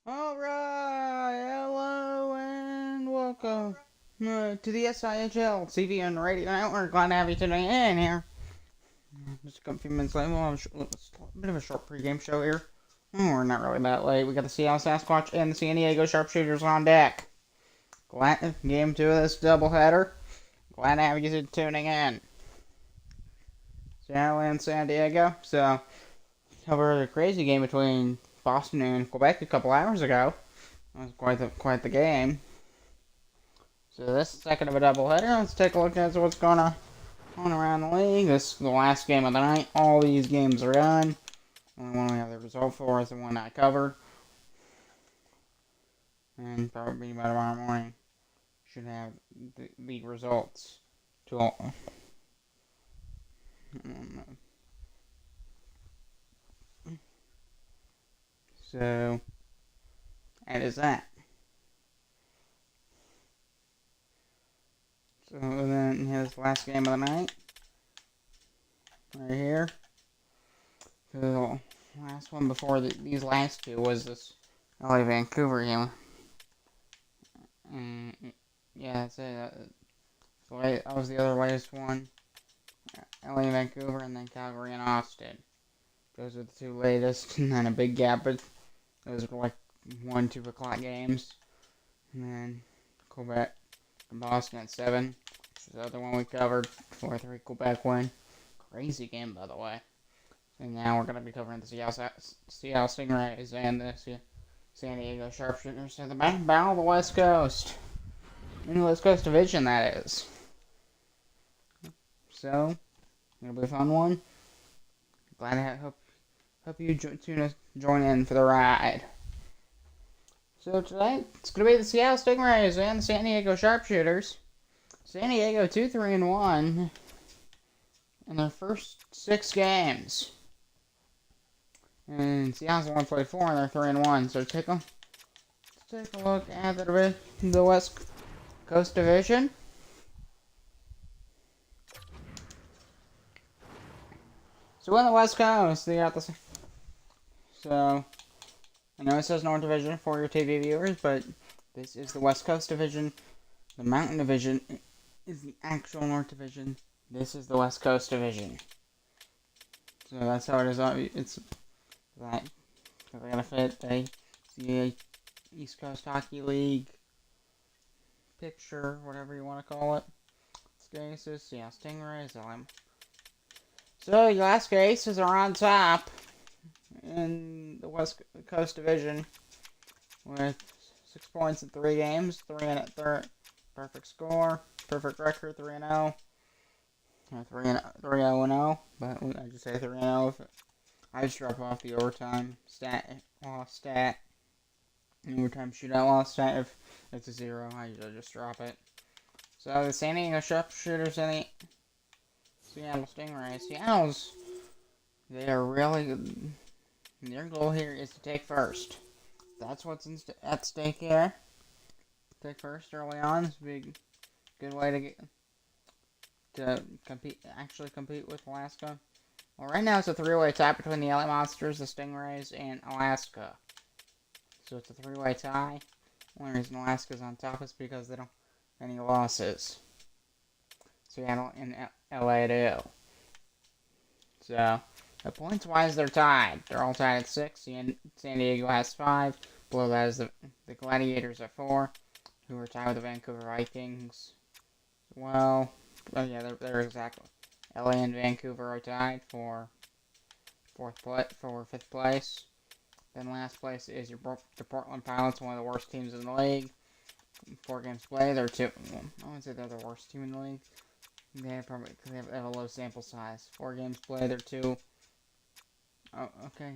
Alright, hello and welcome to the SIHL TV and Radio Network. Glad to have you tuning in here. Just a few minutes late. We'll have a bit of a short pregame show here. We're not really that late. We got the Seattle Sasquatch and the San Diego Sharpshooters on deck. Glad game 2 of this doubleheader. Glad to have you tuning in. Seattle and San Diego. So, cover a crazy game between Boston and Quebec a couple hours ago. It was quite the game. So this second of a doubleheader, let's take a look at what's going on around the league. This is the last game of the night. All these games are done. Only one we have the result for is the one I covered. And probably by tomorrow morning, should have the results to all. So, that is that. So then here's the last game of the night. Right here. So the last one before these last two was this LA Vancouver game. And yeah, that's it. That was the other latest one. LA Vancouver and then Calgary and Austin. Those are the two latest, and then a big gap, but those were like 1, 2 o'clock games. And then Quebec and Boston at 7. Which is the other one we covered. 4-3 Quebec win. Crazy game, by the way. And now we're going to be covering the Seattle Stingrays and the San Diego Sharpshooters. So the battle of the West Coast. In the West Coast Division, that is. So, it'll be a fun one. Glad to hope you join in for the ride. So today, it's going to be the Seattle Stingrays and the San Diego Sharpshooters. San Diego 2-3-1 in their first 6 games. And Seattle's only played 4 and they're 3-1. So let's take a look at the West Coast Division. So in the West Coast, they got the. So I know it says North Division for your TV viewers, but this is the West Coast Division. The Mountain Division is the actual North Division. This is the West Coast Division. So that's how it is. It's that because I gotta fit the East Coast Hockey League picture, whatever you want to call it. Aces, yeah, Stingrays, So your last Aces are on top in the West Coast Division with 6 points in 3 games, 3-3, perfect score, perfect record, 3-0, 3-0-0, but I just say 3-0 if I just drop off the overtime loss stat, overtime shootout loss stat. If it's a 0, I usually just drop it. So the San Diego Sharpshooters and the Seattle Stingrays. They are really good. Their goal here is to take first. That's what's at stake here. Take first early on. This would be a good way to actually compete with Alaska. Well, right now it's a 3-way tie between the LA Monsters, the Stingrays, and Alaska. So it's a 3-way tie. The only reason Alaska's on top is because they don't have any losses. Seattle and LA do. So, points-wise, they're tied. They're all tied at 6. San Diego has 5. Below that is the Gladiators at 4, who are tied with the Vancouver Vikings. Well, yeah, they're exactly. LA and Vancouver are tied for 5th place. Then last place is the Portland Pilots, one of the worst teams in the league. 4 games played, they're 2. I wouldn't say they're the worst team in the league. They have a low sample size. 4 games played, they're 2. Oh, okay.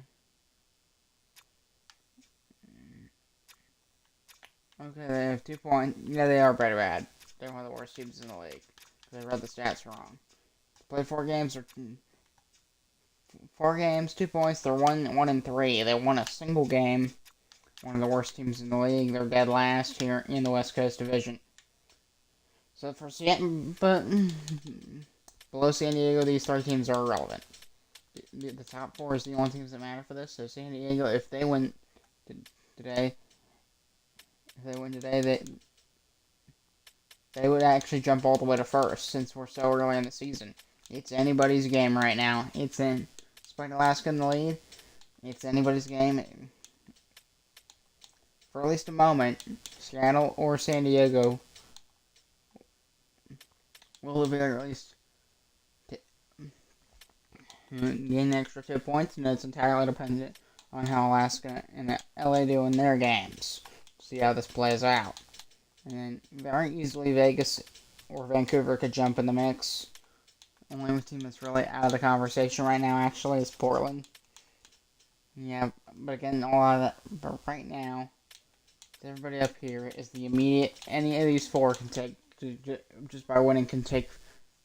Okay, they have 2 points. Yeah, they are pretty bad. They're one of the worst teams in the league. They read the stats wrong. They played 4 games. 4 games, 2 points. They're 1-3. They won a single game. One of the worst teams in the league. They're dead last here in the West Coast Division. So for Seattle, but below San Diego, these 3 teams are irrelevant. The top 4 is the only teams that matter for this. So San Diego, if they win today, If they win today, they would actually jump all the way to first, since we're so early in the season. It's anybody's game right now. Despite Alaska in the lead, it's anybody's game. For at least a moment, Seattle or San Diego will at very least gain an extra 2 points, and it's entirely dependent on how Alaska and LA do in their games. See how this plays out. And then very easily Vegas or Vancouver could jump in the mix. The only team that's really out of the conversation right now actually is Portland. Yeah, but again, a lot of that, but right now, everybody up here is the immediate, any of these four can take, just by winning can take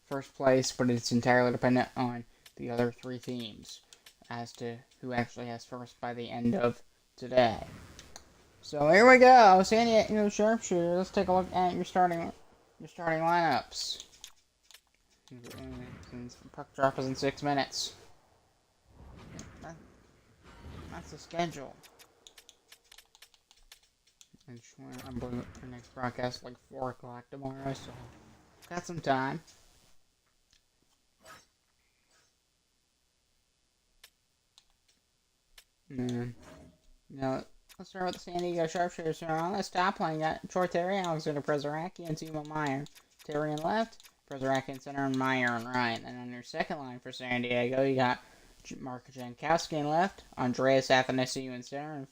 first place, but it's entirely dependent on the other three teams as to who actually has first by the end of today. So here we go, San Diego Sharpshooters. Let's take a look at your starting lineups. Since puck drop is in 6 minutes. That's the schedule. I'm believing our next broadcast like 4 o'clock tomorrow, so got some time. Now, let's start with the San Diego Sharpshooters. On the top line, you got Troy Terry, Alexander Prezaraki, and Timo Meyer. Terry in left, Prezaraki in center, and Meyer in right. And on your second line for San Diego, you got Mark Jankowski in left, Andreas Athanasiou in center,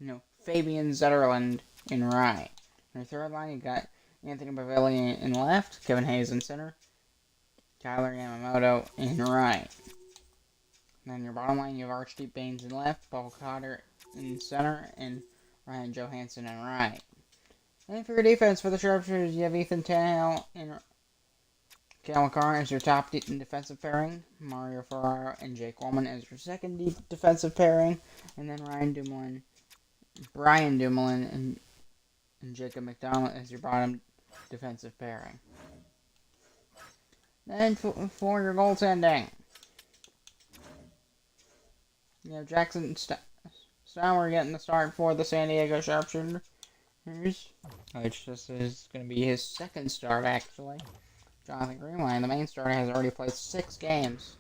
and Fabian Zetterlund in right. On your third line, you got Anthony Bavelli in left, Kevin Hayes in center, Tyler Yamamoto in right. And then your bottom line, you have Archdeep Baines in left, Paul Cotter in center, and Ryan Johansson in right. And for your defense for the Sharpshooters, you have Ethan Tannehill and Cale Makar as your top defensive pairing, Mario Ferraro and Jake Wallman as your second defensive pairing, and then Brian Dumoulin and Jacob McDonald as your bottom defensive pairing. Then for your goaltending, you have Jackson Stauer getting the start for the San Diego Sharpshooters, which this is going to be his second start, actually. Jonathan Greenway, the main starter, has already played 6 games.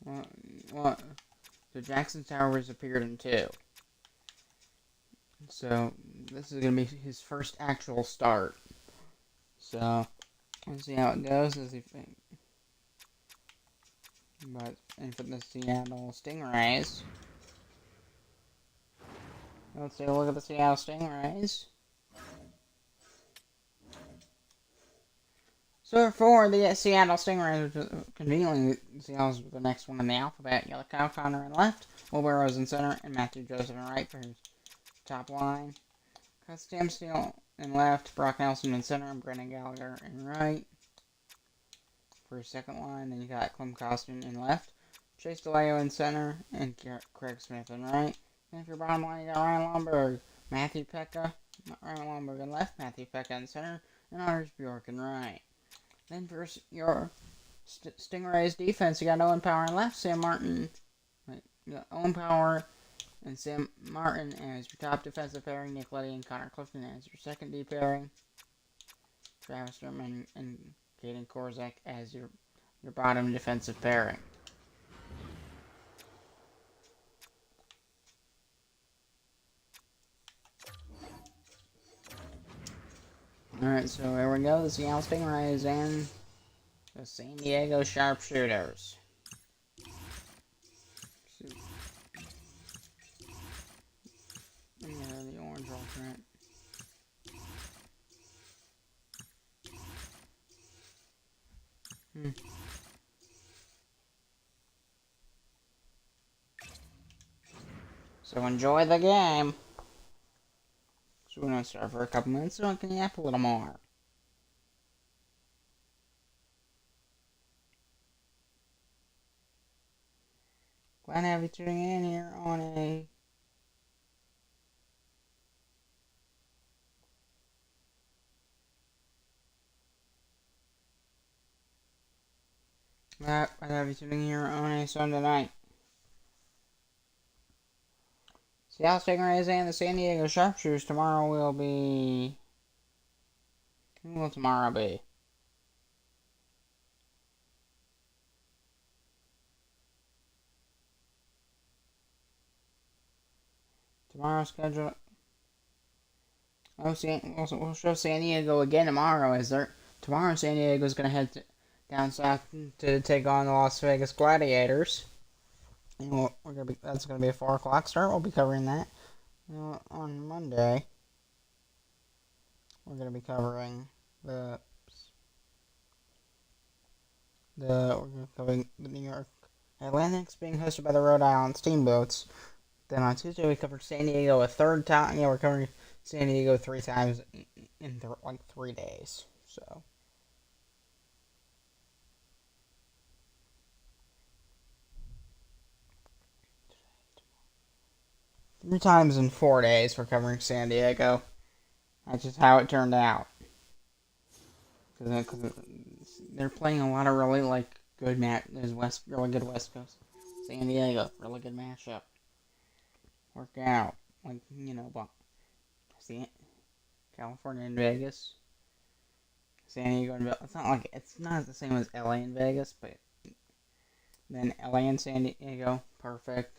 So Jackson Stauer has appeared in 2. So this is going to be his first actual start. So we'll see how it goes as he thinks. And for the Seattle Stingrays, let's take a look at the Seattle Stingrays. So for the Seattle Stingrays, which conveniently Seattle's the next one in the alphabet, you got Kyle Connor in left, Will Burrows in center, and Matthew Joseph in right for his top line. Got Stam Steele in left, Brock Nelson in center, and Brendan Gallagher in right for his second line. Then you got Clem Costin in left, Chase DeLeo in center, and Craig Smith in right. And for your bottom line, you got Ryan Lomberg, Matthew Pekka, Ryan Lomberg in left, Matthew Pekka in center, and Anders Bjork in right. Then for your Stingrays defense, you got Owen Power in left, you got Owen Power and Sam Martin as your top defensive pairing, Nick Leddy and Connor Clifton as your second D pairing, Travis Sturman and Caden Korzak as your bottom defensive pairing. Alright, so here we go, the Seattle Stingrays and the San Diego Sharpshooters. Yeah, the orange alternate. So enjoy the game. So we're going to start for a couple minutes so I can yap a little more. Glad to have you tuning in here on a Sunday night. Seattle Stingrays and the San Diego Sharpshooters. Tomorrow will be... Who will tomorrow be? Tomorrow's schedule... Oh, we'll show San Diego again tomorrow. Tomorrow San Diego's going to head down south to take on the Las Vegas Gladiators. And that's going to be a 4 o'clock start. We'll be covering that. On Monday, we're going to be covering the New York Atlantics being hosted by the Rhode Island Steamboats. Then on Tuesday, we covered San Diego a third time. Yeah, we're covering San Diego 3 times in 3 days. So. 3 times in 4 days for covering San Diego. That's just how it turned out. Because they're playing a lot of really good really good West Coast. San Diego, really good matchup. Work out, California and Vegas, San Diego and Vegas. It's not the same as LA and Vegas, but then LA and San Diego, perfect,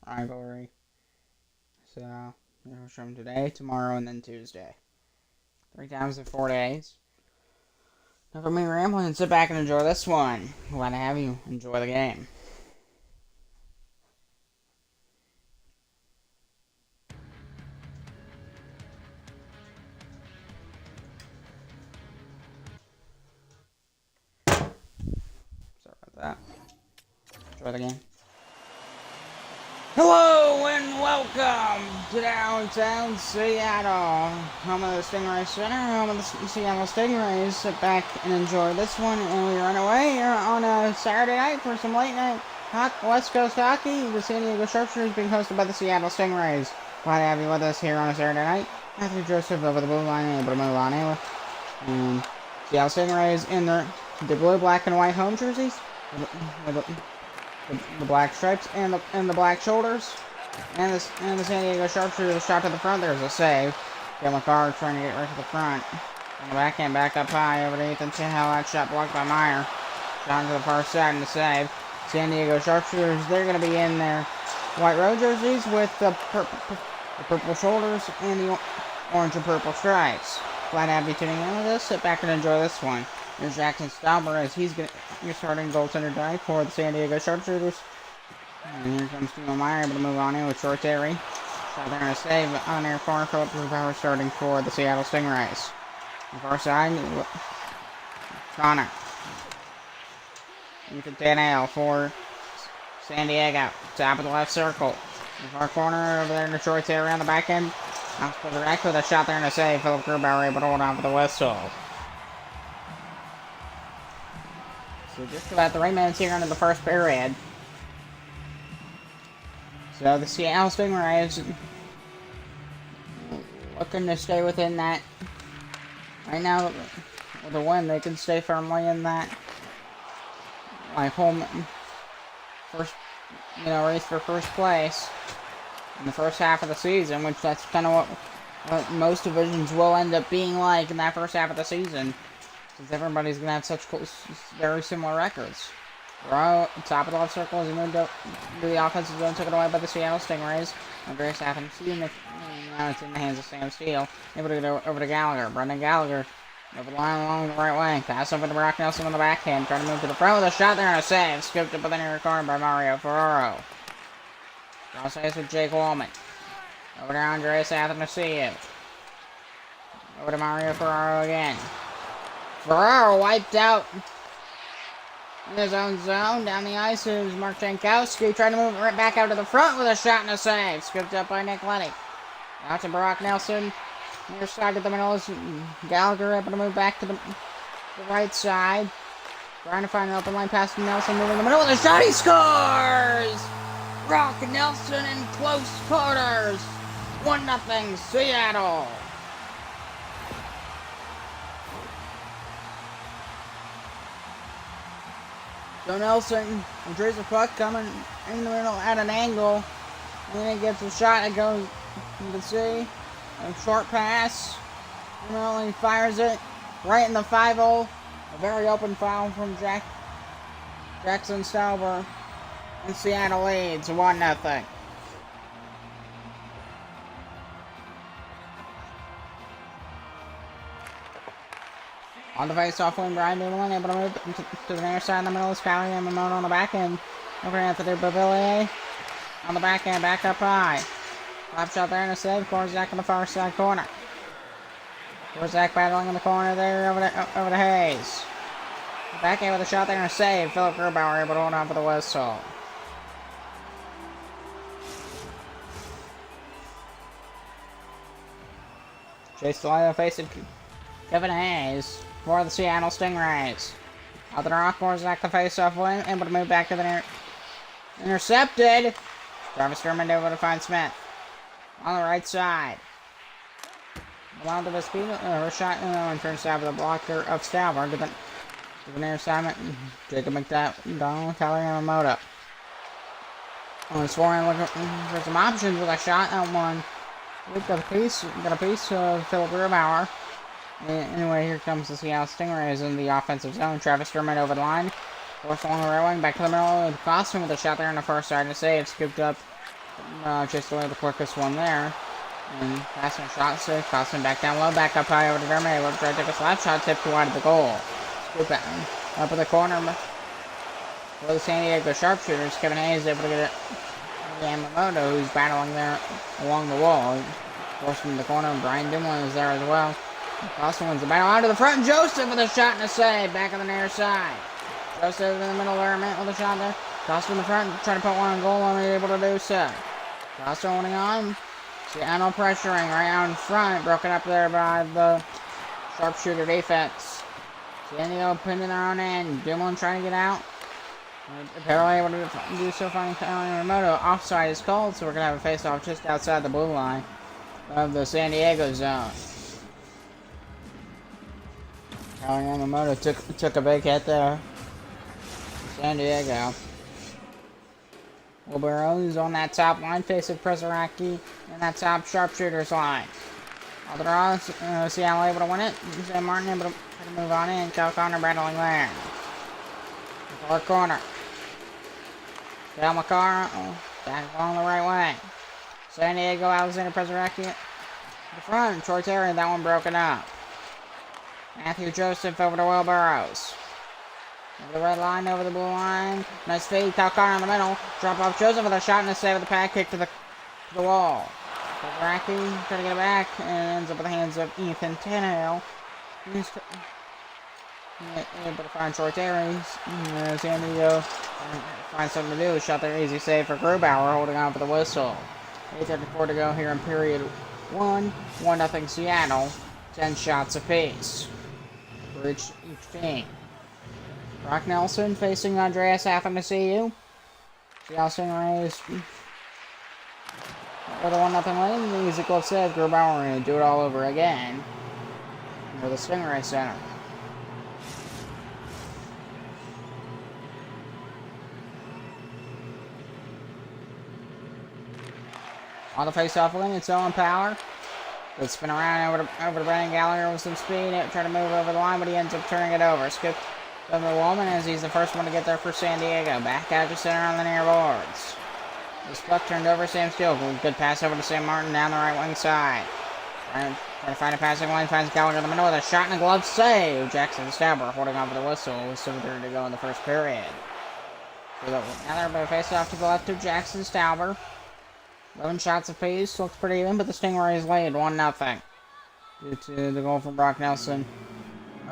rivalry. So, we'll show them today, tomorrow, and then Tuesday. 3 times in 4 days. Now for me rambling, and sit back and enjoy this one. Glad to have you enjoy the game. Sorry about that. Enjoy the game. Hello and welcome to downtown Seattle, home of the Stingray Center, home of the Seattle Stingrays. Sit back and enjoy this one, and we run away on a Saturday night for some late night West Coast hockey. The San Diego Sharpshooters being hosted by the Seattle Stingrays. Glad to have you with us here on a Saturday night. Matthew Joseph over the blue line, able to move on in and Seattle Stingrays in the blue, black, and white home jerseys. The black stripes and the black shoulders, and the San Diego Sharpshooters shot to the front. There's a save. Gail McCarr trying to get right to the front. On the backhand, back up high over to Ethan SIHL. That shot blocked by Meyer. Shot to the far side and the save. San Diego Sharpshooters, they're going to be in their white road jerseys with the purple shoulders and the orange and purple stripes. Glad to have you tuning in with us. Sit back and enjoy this one. Here's Jackson Stauber as you're starting goaltender dive for the San Diego Sharpshooters. And here comes Timo Meyer, able to move on in with Troy Terry. Shot there and a save on air for Philip Power starting for the Seattle Stingrays. On the far side, Connor. Ethan SIHL for San Diego. Top of the left circle. In the far corner over there to Troy Terry on the back end. Out for the rack with a shot there and a save. Philip Grubauer able to hold on for the whistle. So just about 3 minutes here into the first period. So the Seattle Stingrays looking to stay within that. Right now, with a win, they can stay firmly in that home first, race for first place in the first half of the season, which that's kind of what most divisions will end up being like in that first half of the season. Since everybody's going to have such very similar records. We're top of the left circle as he moved up to the offensive zone, took it away by the Seattle Stingrays. Andreas Athens, now it's in the hands of Sam Steele. Able to get over to Gallagher. Brendan Gallagher over the line along the right wing. Pass over to Brock Nelson on the backhand. Trying to move to the front with a shot there and a save. Scooped up with an near corner by Mario Ferraro. Draw saves with Jake Wallman. Over to Andreas Athens. Over to Mario Ferraro again. Ferraro wiped out in his own zone. Down the ice is Mark Jankowski trying to move it right back out to the front with a shot and a save. Scooped up by Nick Lenny. Out to Brock Nelson. Near side to the middle is Gallagher able to move back to the right side. Trying to find an open line pass to Nelson. Moving in the middle with a shot. He scores! Brock Nelson in close quarters. 1-0 Seattle. So Nelson retrieves the puck coming in the middle at an angle. And then he gets a shot that goes, you can see, a short pass. And he fires it right in the 5-0. A very open foul from Jackson Stauber. And Seattle leads 1-0. On the face-off wing, Brian Dumoulin able to move to the near side in the middle of Scally and Mamona on the back end. Over Anthony Bavillier on the back end, back up high. Lap shot there and a save. Korzak on the far side corner. Korzak battling in the corner there over to Hayes. Back end with a shot there and a save. Philip Grubauer able to hold on for the whistle. Chase Delia facing Kevin Hayes for the Seattle Stingrays. Out the rock, Korzak the face-off wing, able to move back to the near. Intercepted. Travis Dermond able to find Smith on the right side. Allowed to the speed, shot and turns out with a blocker of Stauber. To the near side, Jacob McDonald, Tyler Yamamoto. On the scoring, looking for some options with a shot at one. We've got a piece of Philip Grubauer. Anyway, here comes the Seattle Stingrays in the offensive zone. Travis Dermond over the line. Forced along the right wing, back to the middle of the costume with a shot there on the first side to save. Scooped up just away the quickest one there. And passing a shot save. Costume back down low, back up high over to Dermond. Able to try to take a slap shot, tipped wide of the goal. Scoop it up in the corner for the San Diego Sharpshooters. Kevin Hayes able to get it. Yamamoto, who's battling there along the wall. Forced from the corner, and Brian Dumoulin is there as well. Costume wins the battle out to the front. Joseph with a shot and a save. Back on the near side. Joseph in the middle there, with a shot there. Costa in the front, trying to put one on goal, and able to do so. Costa holding on. Seattle pressuring right out in front, broken up there by the sharpshooter defense. San Diego pinned in their own end. Dumoulin trying to get out. Apparently able to do so, finding Yamamoto. Offside is called, so we're going to have a face-off just outside the blue line of the San Diego zone. Yamamoto took a big hit there. San Diego. Wilburow's on that top line, facing Presaraki and that top sharpshooters line. All the draws, Seattle able to win it. Sam Martin able to move on in. Cal Connor battling there. Far corner. Cal McCarr back along the right wing. San Diego, Alexander Presaraki at the front. Troy Terry, that one broken up. Matthew Joseph over to Will Burrows. Over the red line, over the blue line. Nice fade, Cal Connor in the middle. Drop off Joseph with a shot and a save with a pad kick to the wall. Presaraki trying to get it back and ends up with the hands of Ethan Tannehill. He's able to find Troy Terry. San Diego finds something to do. Shot there, easy save for Grubauer, holding on for the whistle. 8:34 to go here in period 1. 1-0 Seattle. 10 shots apiece for each team. Brock Nelson facing Andreas Athanasiou. Seattle Stingrays with a 1-0 lead. The easy glove save. Grubauer going to do it all over again for the Stingray Center. On the face-off lane, it's Owen Power. They spin around over to Brandon Gallagher with some speed. Trying to move over the line, but he ends up turning it over. Skip over the Woolman as he's the first one to get there for San Diego. Back out to center on the near boards. This puck turned over Sam Steele. Good pass over to Sam Martin down the right wing side. Trying to find a passing lane. Finds Gallagher in the middle with a shot and a glove save. Jackson Stauber holding on for the whistle. With 7:30 to go in the first period. So now they're face off to the left of Jackson Stauber. 11 shots apiece. Looks pretty even, but the Stingrays lead 1-0 due to the goal from Brock Nelson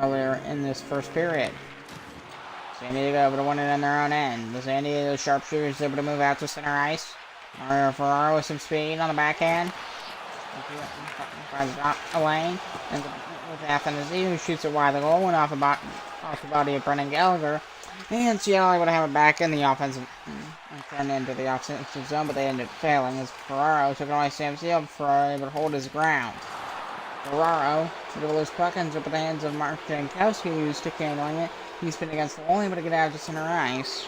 earlier in this first period. San Diego able to win it on their own end. The San Diego Sharpshooters able to move out to center ice. Mario Ferraro with some speed on the backhand. Finds a lane. And with Athanasiou, who shoots it wide. The goal went off the body of Brendan Gallagher. And Seattle able to have it back in the offensive and turn into the offensive zone, but they ended up failing as Ferraro took it away Sam Steele before able to hold his ground. Ferraro, with a loose puck, ends up with the hands of Mark Jankowski, who's stick handling it. He's been against the wall, able to get out to center ice.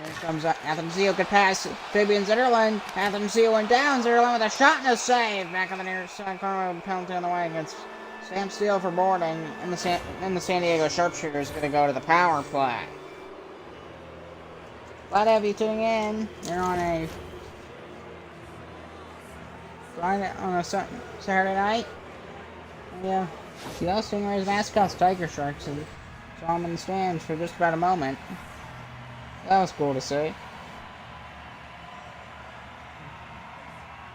Here comes Anthem Zeal. Good pass. Fabian Zetterlund. Anthem Zeal went down. Zetterlund with a shot and a save. Back on the near side corner with a penalty on the way against Sam Steele for boarding. And the San Diego Sharpshooters going to go to the power play. Glad to have you tuning in. You're on a Friday, on a Saturday night. Yeah. Seattle Stingrays mascots Tiger Sharks, and saw them in the stands for just about a moment. That was cool to see.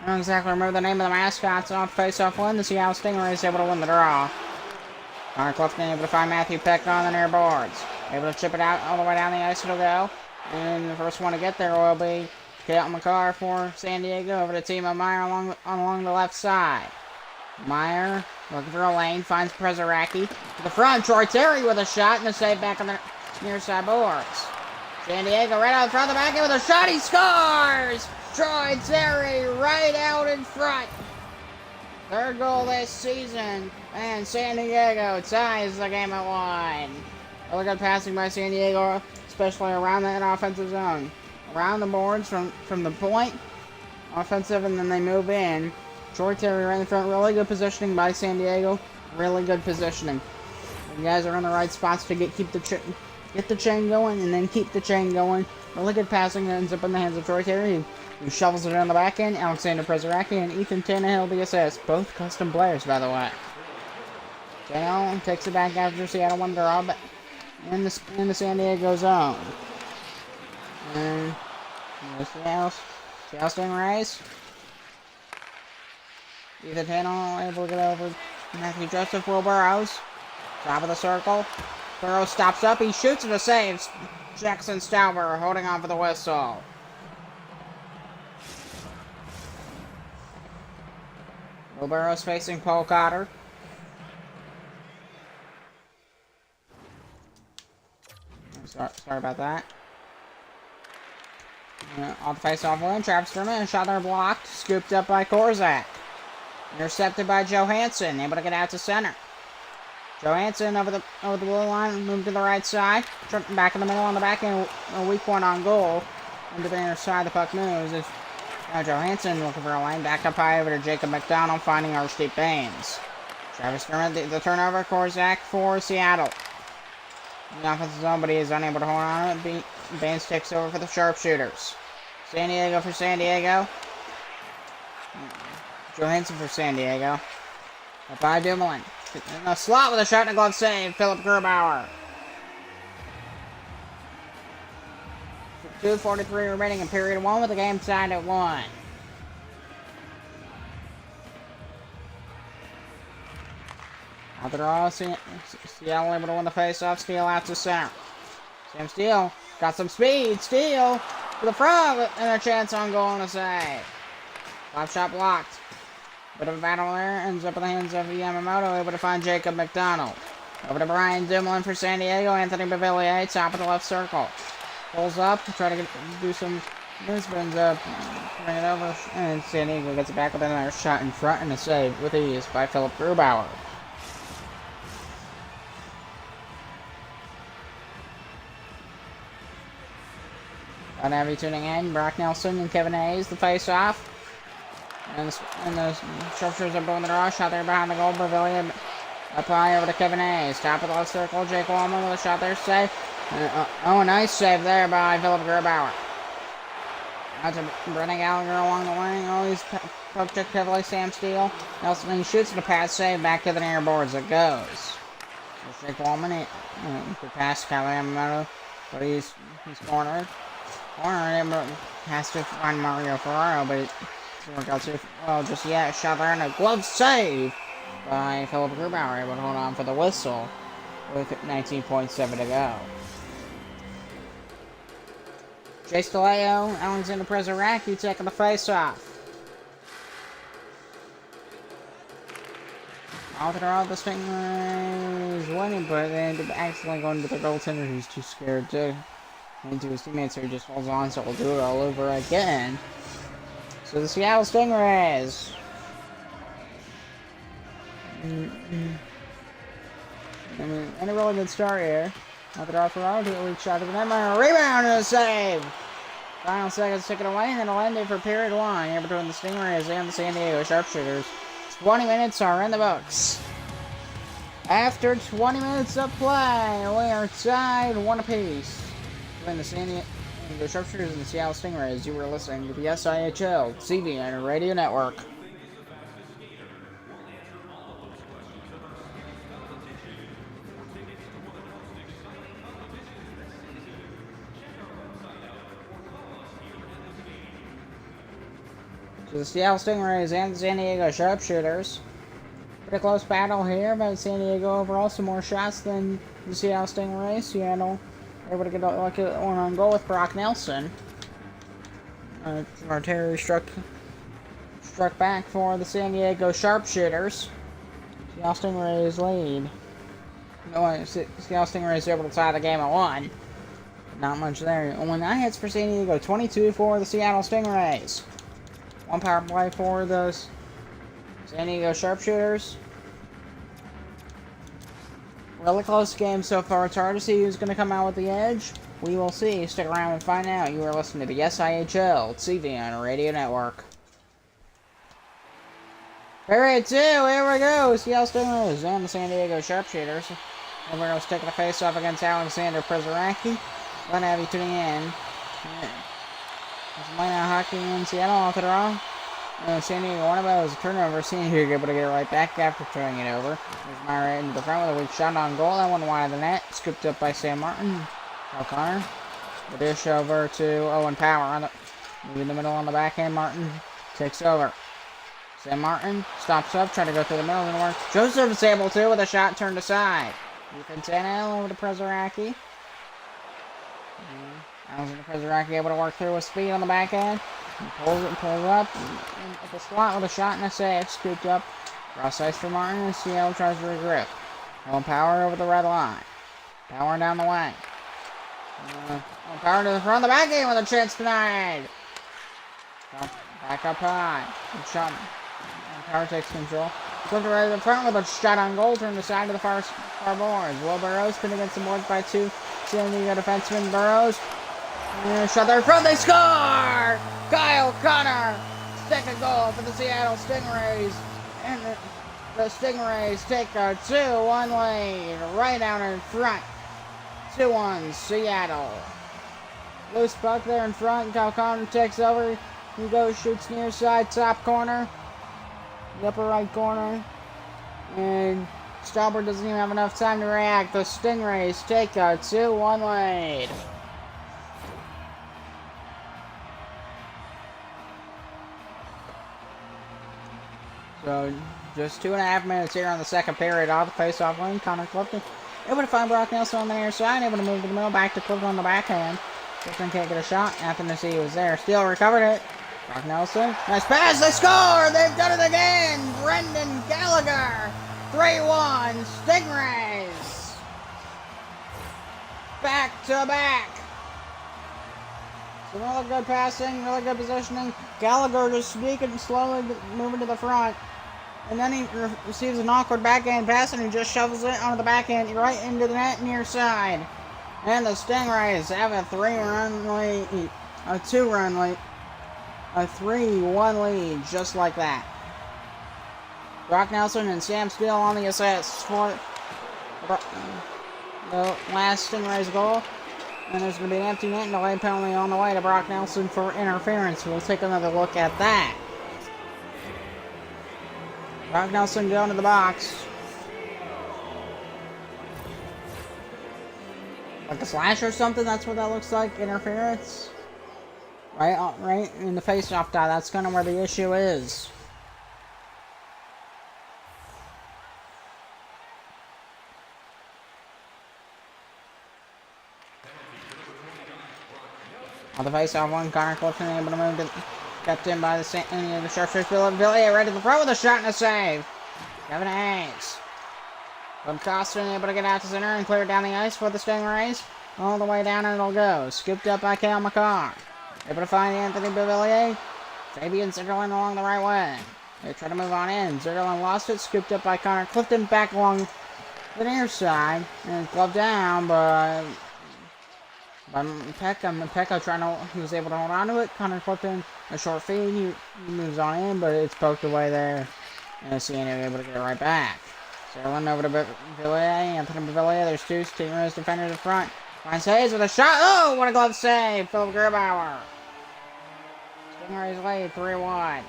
I don't exactly remember the name of the mascots. Off face-off win, the Seattle Stingrays able to win the draw. Connor Clifton able to find Matthew Peck on the near boards. Able to chip it out all the way down the ice. It'll go. And the first one to get there will be Kale McCarr for San Diego over to Timo Meyer along the left side. Meyer looking for a lane, finds Prezaraki to the front. Troy Terry with a shot and a save back on the near side boards. San Diego right out in front of the back end with a shot. He scores! Troy Terry right out in front. Third goal this season. And San Diego ties the game at 1. Really good passing by San Diego, especially around that offensive zone. Around the boards from the point. Offensive, and then they move in. Troy Terry right in front. Really good positioning by San Diego. Really good positioning. You guys are in the right spots to get the chain going and then keep the chain going. Really good passing that ends up in the hands of Troy Terry, who shovels it on the back end. Alexander Prezaraki and Ethan Tannehill the assist. Both custom players, by the way. Tannehill takes it back after Seattle won the draw, but in the San Diego zone. And Seattle Stingrays. Ethan Tannehill able to get over Matthew Joseph. Will Burrows. Top of the circle. Burrows stops up. He shoots and a save. Jackson Stauber holding on for the whistle. Will Burrows facing Paul Cotter. Sorry about that. Off the face-off win. Travis Sturman, shot there blocked. Scooped up by Korzak. Intercepted by Johansson. Able to get out to center. Johansson over the blue line. Moved to the right side. Back in the middle on the back end. A weak one on goal. Into the inner side. The puck moves. Now Johansson looking for a lane. Back up high over to Jacob McDonald. Finding Archdeep Baines. Travis Sturman, the turnover. Korzak for Seattle. The offensive zone, but he is unable to hold on to it. Baines takes over for the Sharpshooters. San Diego for San Diego. Johansson for San Diego. Up by Dumoulin. In the slot with a shot and a glove save. Philip Grubauer. 2:43 remaining in period 1 with the game tied at 1. Out the draw, Seattle able to win the face-off. Steele out to center. Sam Steele got some speed. Steele to the front and a chance on goal and a save. Five shot blocked. Bit of a battle there. Ends up in the hands of Yamamoto. Able to find Jacob McDonald. Over to Brian Dumoulin for San Diego. Anthony Bavillier, top of the left circle. Pulls up. Try to do some moves, but ends up bring it over. And San Diego gets it back with another shot in front and a save with ease by Philip Grubauer. Glad to have you tuning in. Brock Nelson and Kevin Hayes, the face-off. And the Sharpshooters are blowing the draw. Shot there behind the goal. Pavilion up high over to Kevin Hayes. Top of the left circle. Jake Wallman with a shot there. Save. Oh, a nice save there by Philip Grubauer. Out to Brennan Gallagher along the lane. Oh, he's poke checked heavily. Sam Steele. Nelson, he shoots the pass save back to the near boards. It goes. Jake Wallman. The pass to Kyler Yamamoto. But he's cornered. Has to find Mario Ferraro, but it doesn't work out too well just yet. Shot there and a glove save by Philip Grubauer, able to hold on for the whistle with 19.7 to go. Chase DeLeo, Alexander Prezaraki taking the face-off. All the Stingrays winning, but they end up accidentally going to the goaltender who's too scared to into his teammates, so he just holds on, so we'll do it all over again. So the Seattle Stingrays. I mean, and a really good start here. Another draw for Road. Weak shot to the net. Rebound and a save. Final seconds ticking away, and then it'll end it for period 1 here between the Stingrays and the San Diego Sharpshooters. 20 minutes are in the books. After 20 minutes of play, we are tied 1 apiece between the San Diego Sharpshooters and the Seattle Stingrays. You were listening to the SIHL TV and Radio Network. The Seattle Stingrays and the San Diego Sharpshooters. Pretty close battle here, but San Diego overall some more shots than the Seattle Stingrays. Seattle able to get a one on goal with Brock Nelson. Artillery struck back for the San Diego Sharpshooters. Seattle Stingrays lead. Seattle Stingrays able to tie the game at 1. Not much there. Only 9 hits for San Diego, 22 for the Seattle Stingrays. 1 power play for the San Diego Sharpshooters. Really close game so far. It's hard to see who's going to come out with the edge. We will see. Stick around and find out. You are listening to the SIHL TV and Radio Network. Period 2. Here we go. Seattle Stingrays and the San Diego Sharpshooters. Everyone's taking a face-off against Alexander Przaracki. Glad to have you tuning in. There's Atlanta Hockey in Seattle off the draw. San Diego, one of those turnover. San Diego able to get it right back after throwing it over. There's Myra into the front with a weak shot on goal. That one wide of the net. Scooped up by Sam Martin. O'Connor. The dish over to Owen Power. In the middle on the backhand. Martin takes over. Sam Martin stops up, trying to go through the middle. Didn't work. Joseph is able to with a shot turned aside. Ethan SIHL over to Przaracki. Alexander Przaracki able to work through with speed on the backhand. He pulls it and pulls it up at the slot with a shot and a save. Scooped up. Cross ice for Martin, and Seattle tries to regroup. Owen Power over the red line. Power down the wing. Power to the front of the backhand with a chance denied. Back up high. Good shot. Power takes control. Flipped right to the front with a shot on goal. Turned aside to the far boards. Will Burrows pinned against the boards by 2 San Diego defenseman. Burrows. Shot there in front. They score! Kyle Connor. Second goal for the Seattle Stingrays. And the Stingrays take a 2-1 lead. Right down in front. 2-1 Seattle. Loose puck there in front. Kyle Connor takes over. He goes, shoots near side, top corner. The upper right corner. And Stauber doesn't even have enough time to react. The Stingrays take a 2-1 lead. So, just 2.5 minutes here on the second period. Off the face-off lane, Connor Clifton able to find Brock Nelson on the near side. Able to move to the middle, back to Clifton on the backhand. Clifton can't get a shot. Athanasi was there. Still recovered it. Brock Nelson. Nice pass. They score! They've done it again! Brendan Gallagher. 3-1 Stingrays. Back to back. So really good passing, really good positioning. Gallagher just sneaking, slowly moving to the front. And then he receives an awkward backhand pass and he just shovels it onto the backhand right into the net near side. And the Stingrays have a 3-run lead, a 2-run lead, a 3-1 lead, just like that. Brock Nelson and Sam Steele on the assists for the last Stingrays goal. And there's going to be an empty net and delay penalty on the way to Brock Nelson for interference. We'll take another look at that. Brock Nelson going to the box. Like a slash or something, that's what that looks like. Interference. Right in the face-off dot. That's kind of where the issue is. On the face-off one, Connor Clifton able to move to, kept in by the Sharpshooters. Billy right to the front with a shot and a save. Kevin Hayes. From Costin able to get out to center and clear down the ice for the Stingrays. All the way down and it'll go. Scooped up by Cal McCarr. Able to find Anthony Beauvillier. Fabian Zitterlin along the right wing. They try to move on in. Zitterlin lost it. Scooped up by Connor Clifton. Back along the near side, and glove down, but Pekka trying to, he was able to hold on to it. Connor flipping a short feed, he moves on in, but it's poked away there, and Siena able to get it right back. Sailing over to Villiers, Anthony Villiers, there's two Stingrays defenders in front. Finds Hayes with a shot, oh, what a glove save, Philip Grubauer. Stingrays lead 3-1.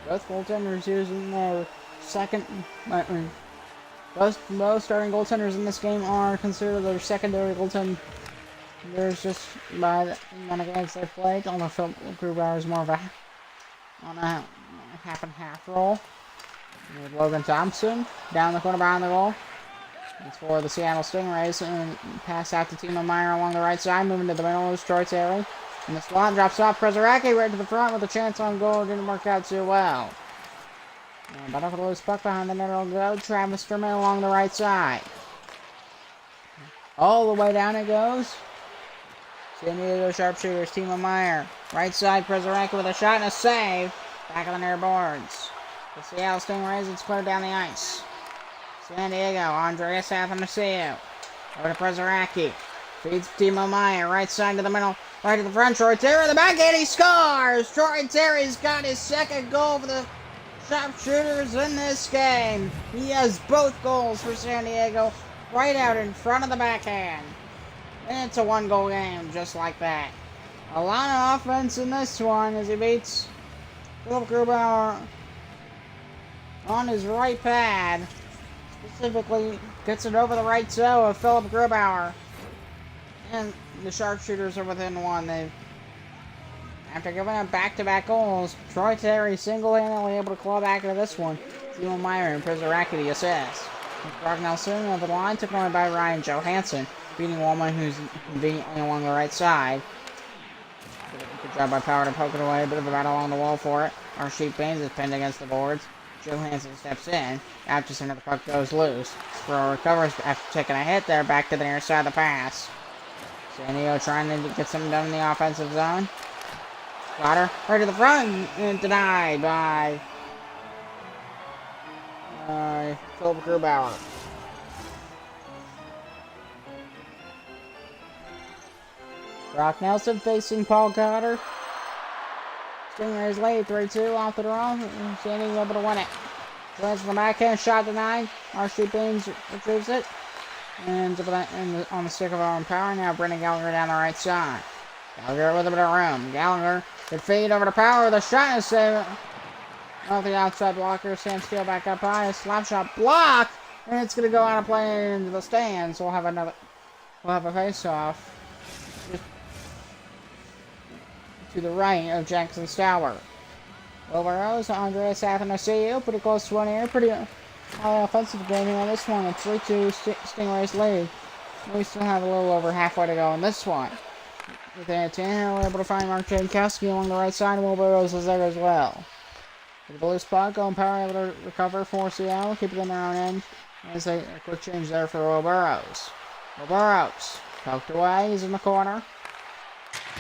Both goaltenders using their second, both starting goaltenders in this game are considered their secondary goaltenders just by the amount of games they've played. Although Philip Grubauer is more of a half and half role. With Logan Thompson down the corner behind the goal. It's for the Seattle Stingrays, and pass out to Timo Meier along the right side, moving to the middle of Troy Terry. And the slot drops off Prezaraki right to the front with a chance on goal. Didn't work out too well. And battle for the loose puck behind the net will go. Travis Sturman along the right side. All the way down it goes. San Diego Sharpshooters, Timo Meier. Right side, Prezaraki with a shot and a save. Back of the near boards. The Seattle Stingrays, it's cleared down the ice. San Diego, Andreas Athanasiou. Over to Prezaraki. Feeds Timo Meier, right side to the middle, right to the front. Troy Terry in the backhand, he scores! Troy Terry's got his second goal for the Sharpshooters in this game. He has both goals for San Diego right out in front of the backhand. And it's a one-goal game, just like that. A lot of offense in this one as he beats Philip Grubauer on his right pad. Specifically, gets it over the right toe of Philip Grubauer. And the Sharpshooters are within one. After giving up back-to-back goals, Troy Terry single-handedly able to claw back into this one. Timo Meier and Prezaraki the assist. Brock Nelson over the line, took on by Ryan Johansson, beating Wallman, who's conveniently along the right side. Good job by Power to poke it away. A bit of a battle along the wall for it. Our Sheep Baines is pinned against the boards. Johansson steps in. Out to center, the puck goes loose. Squirrel recovers after taking a hit there. Back to the near side of the pass. San Diego trying to get something done in the offensive zone. Got her right to the front and denied by Philip Grubauer. Brock Nelson facing Paul Cotter. Stingrays lead 3-2 off the draw. San Diego able to win it. Joins the backhand, shot denied. R.C. Baines retrieves it. And on the stick of Owen Power, now Brendan Gallagher down the right side. Gallagher with a bit of room. Gallagher could feed over to Power. The shot is saved. Off the outside blocker. Sam Steele back up high. A slap shot blocked. And it's going to go out of play into the stands. We'll have a face-off to the right of Jackson Stauer. Wilbur Rose, Andreas Athanasiou, pretty close to one here. Pretty high offensive game on this one. It's 3-2 Stingrays lead. We still have a little over halfway to go in this one. With Anthony, we're able to find Mark Jankowski along the right side. Wilbur Rose is there as well. With the blue spot, going Power able to recover for Seattle, keep it in their own end. There's a quick change there for Wilbur Rose. Wilbur Rose, poked away, he's in the corner.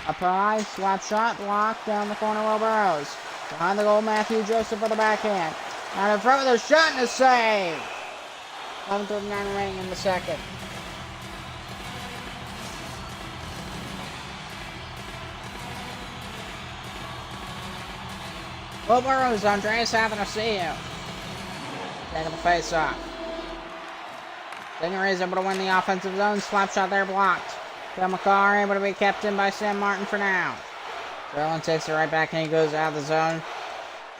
Up high, slap shot, blocked down the corner, Wilbur Rose. Behind the goal, Matthew Joseph for the backhand. Out in front with a shot and a save. 11:39 remaining in the second. Wilbur Rose, Andreas Athanasiou. Taking the face off. Stingrays able to win the offensive zone. Slap shot there blocked. Phil McCarr able to be kept in by Sam Martin for now. Sterling takes it right back and he goes out of the zone.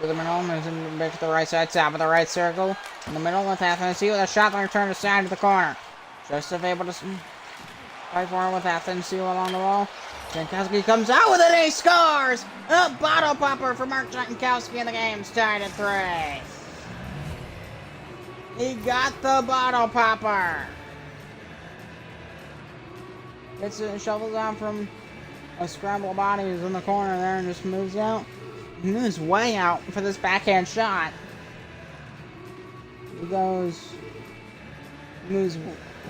To the middle, moves in back to the right side, top of the right circle. In the middle with Athanasiou with a shot and return to side to the corner. Joseph able to fight for him with Athanasiou along the wall. Jankowski comes out with it and he scores! A bottle popper for Mark Jankowski and the game's tied at 3. He got the bottle popper. Gets it, shovels out from a scramble body who's in the corner there and just moves out. He moves way out for this backhand shot. He moves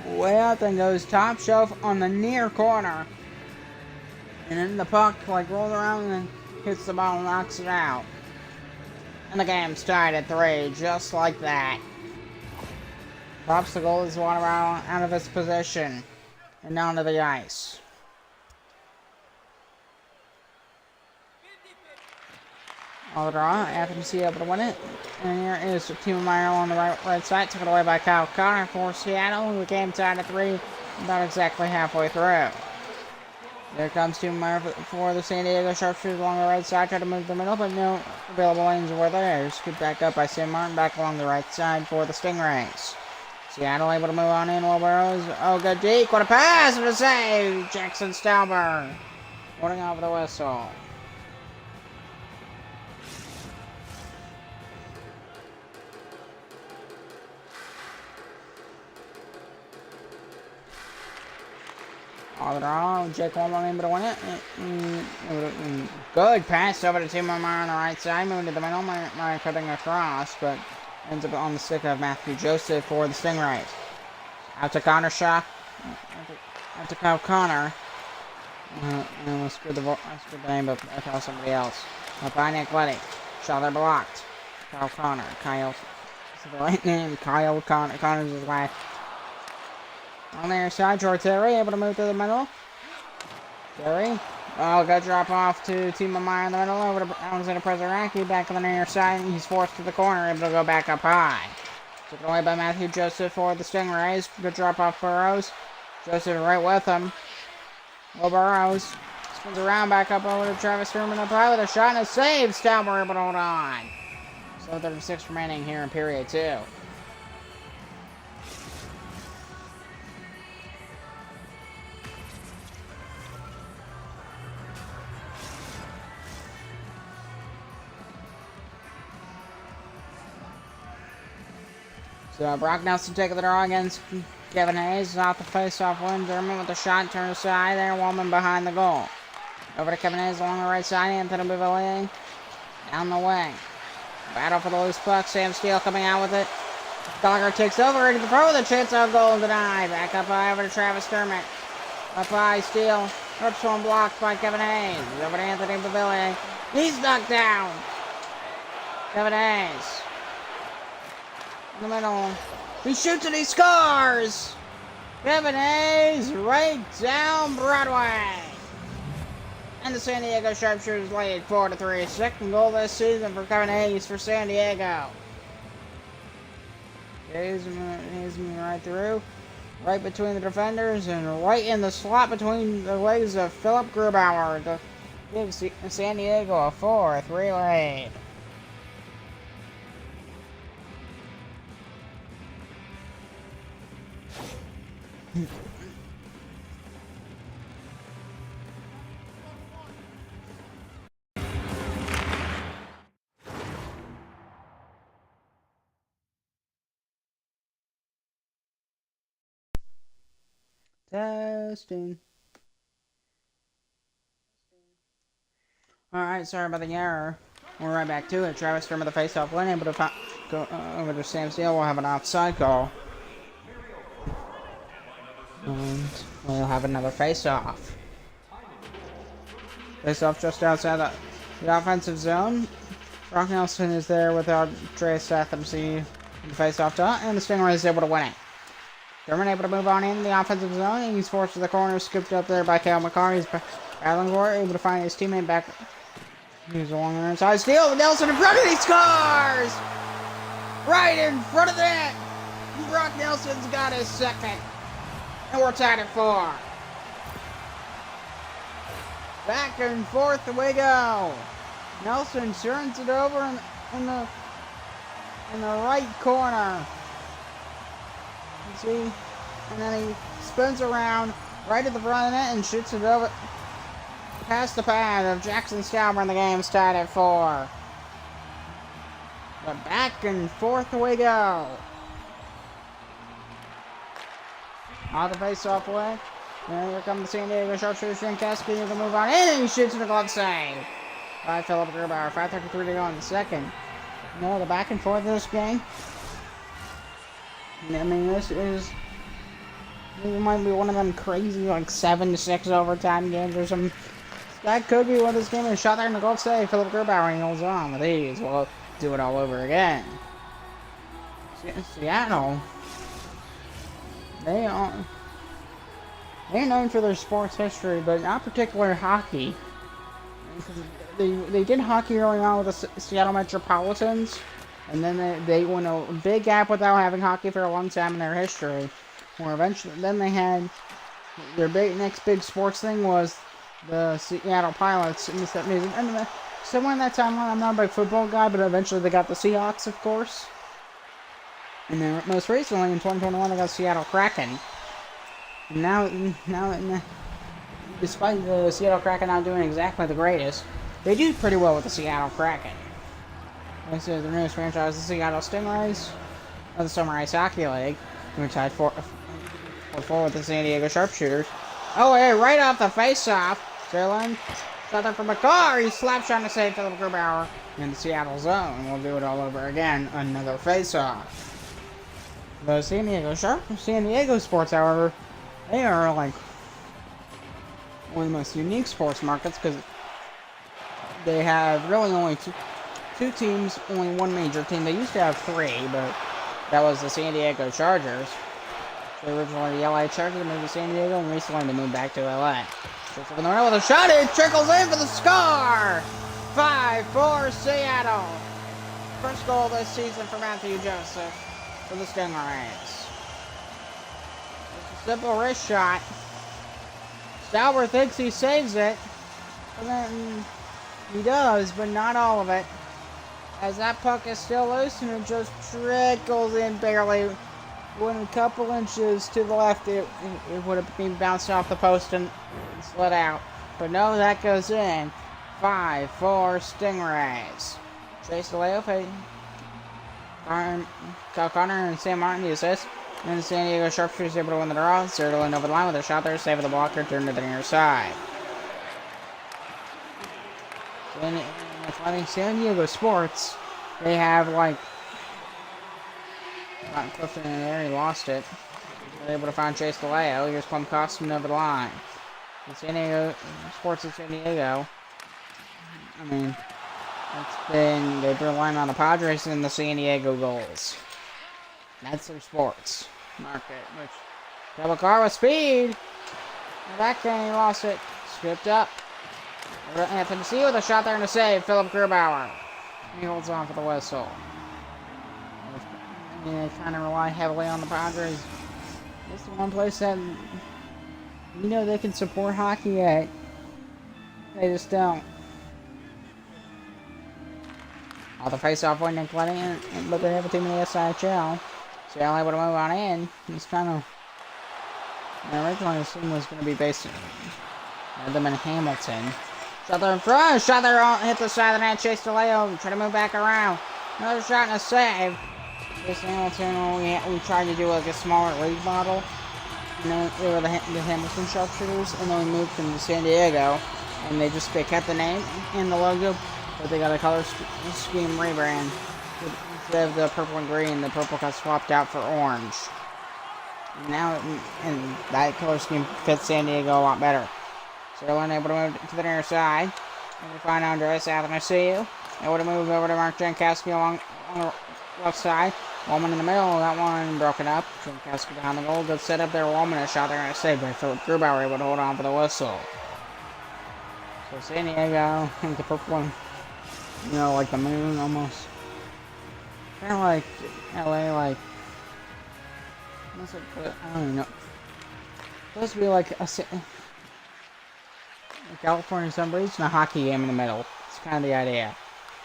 way out, then goes top shelf on the near corner. And then the puck rolls around and then hits the ball and knocks it out. And the game's tied at 3, just like that. Pops the goalie's water bottle out of its position and onto the ice. All the draw, Athens able to win it. And here is Timo Meier on the right side. Took it away by Kyle Connor for Seattle. The game tied at 3, about exactly halfway through. There comes Timo Meier for the San Diego Sharpshooters along the right side. Tried to move the middle, but no available lanes were there. Scooped back up by Sam Martin, back along the right side for the Stingrays. Seattle able to move on in. Will Burrows. Oh, good deke. What a pass! What a save! Jackson Stauber holding over the whistle. All the draw. Jake Walmart able to win it. Good pass over to Timo Meier on the right side. Moving to the middle. Meier cutting across, but ends up on the stick of Matthew Joseph for the Stingrays. Out to Connor Shaw. Out to Kyle Connor. I screwed the name, but I thought somebody else. Up by Nick Letty. Shaw there blocked. Kyle Connor. Kyle. Is the right name? Kyle Connor. Connor's his last. On the other side, George Terry able to move to the middle. Terry. Oh, good drop off to Timo Meier in the middle. Over to Alexander Prezaraki. Back on the near side. He's forced to the corner. Able to go back up high. Took it away by Matthew Joseph for the Stingrays. Good drop off Burrows. Joseph right with him. Will Burrows spins around back up over to Travis Sturman up high with a shot and a save. Stauber able to hold on. So 36 remaining here in period 2. So Brock Nelson taking the draw against Kevin Hayes. Off the face-off win. German with the shot. Turn aside there. Woman behind the goal. Over to Kevin Hayes along the right side. Anthony Bouvillier down the wing. Battle for the loose puck. Sam Steele coming out with it. Gallagher takes over. Ready to throw with a chance on goal. Denied. Back up high over to Travis Dermott. Up high. Steele. Rips one blocked by Kevin Hayes. Over to Anthony Bouvillier. He's knocked down. Kevin Hayes. In the middle. He shoots and he scores! Kevin Hayes right down Broadway. And the San Diego Sharpshooters lead 4-3. Second goal this season for Kevin Hayes for San Diego. Hayes moving right through. Right between the defenders and right in the slot between the legs of Philip Grubauer to give San Diego a 4-3 lead. Testing. Alright, sorry about the error. We're right back to it. Travis Sturm with the face-off win, able to go over to Sam Steele. We'll have an offside call. And we'll have another face-off. Face-off just outside the offensive zone. Brock Nelson is there without Trey Stathamsey in the face-off dot, and the Stingrays is able to win it. German able to move on in the offensive zone, and he's forced to the corner, scooped up there by Kyle McCarr. He's battling for it, able to find his teammate back. He's along the inside. Steele with Nelson in front, and he scores! Right in front of the net! Brock Nelson's got his second. And we're tied at 4. Back and forth we go. Nelson turns it over in the right corner. See? And then he spins around right at the front of the net and shoots it over past the pad of Jackson Stauber, and the game's tied at 4. But back and forth we go. All the face-off way. And here come the San Diego Sharpshooters. Jankowski to move on in, and he shoots in the glove save by Philip Grubauer. 5:33 to go in the second. You know, the back and forth of this game. I mean, this might be one of them crazy, like 7-6 overtime games or something. That could be what this game is. Shot there in the glove save. Philip Grubauer holds on with ease. We'll do it all over again. Seattle they're known for their sports history, but not particularly hockey. They did hockey early on with the Seattle Metropolitans, and then they went a big gap without having hockey for a long time in their history. Where eventually, then they had their next big sports thing was the Seattle Pilots in the 70s. And somewhere in that timeline, I'm not a big football guy, but eventually they got the Seahawks, of course. And then most recently, in 2021, they got Seattle Kraken. Now, despite the Seattle Kraken not doing exactly the greatest, they do pretty well with the Seattle Kraken. This is the newest franchise, the Seattle Stingrays of the Summer Ice Hockey League. We're tied 4-4 with the San Diego Sharpshooters. Oh, hey, right off the face-off, Sterling shot there from the car. He slap shot to save Philip Grubauer in the Seattle zone. We'll do it all over again. Another face-off. The San Diego sports, however, they are like one of the most unique sports markets because they have really only two teams, only one major team. They used to have three, but that was the San Diego Chargers. So originally the LA Chargers moved to San Diego, and recently they moved back to LA. Just in the middle with a shot, it trickles in for the score! 5-4 Seattle. First goal this season for Matthew Joseph for the Stingrays. Just a simple wrist shot. Sauber thinks he saves it, and then he does, but not all of it. As that puck is still loose and it just trickles in barely. When a couple inches to the left, it would have been bounced off the post and slid out. But no, that goes in. 5-4 Stingrays. Chase DeLeo, Kyle Connor and Sam Martin the assist. And the San Diego Sharpshooters able to win the draw. Sterling over the line with a shot there, save of the blocker, turn to the near side. San Diego sports, they have like got Clifton in there, he lost it. They're able to find Chase DeLeo. Here's Plum Costin over the line. The San Diego sports in San Diego. I mean, they've been relying on the Padres and the San Diego Gulls. That's their sports market. Which double car with speed. Back then he lost it. Scooped up. Anthony C with a shot there and a save. Philip Grubauer. He holds on for the whistle. They kind of rely heavily on the Padres. It's the one place that they can support hockey at. They just don't. All the face-off winning Nick but they have a team in the SIHL. So they're able to move on in. It's kind of. Originally, this team was going to be based on them in Hamilton. Shot there in front. Shot there on, hit the side of the net. Chase DeLeo. Try to move back around. Another shot and a save. This Hamilton, we tried to do like a smaller league model. And then they were the Hamilton Sharpshooters, and then we moved them to San Diego. And they kept the name and the logo, but they got a color scheme rebrand. Instead of the purple and green, the purple got swapped out for orange. Now, and that color scheme fits San Diego a lot better. So they're able to move to the near side. And we find Andres Athanasiou. They would have moved over to Mark Jankowski along the left side. Wallman in the middle. That one broken up. Jankowski behind the goal. Good setup there. Wallman a shot there and a save by Philip Grubauer, able to hold on for the whistle. So San Diego, the purple one, like the moon almost. Kind of like LA, like. I don't even know. It's supposed to be like a California sun breeze and a hockey game in the middle. It's kind of the idea.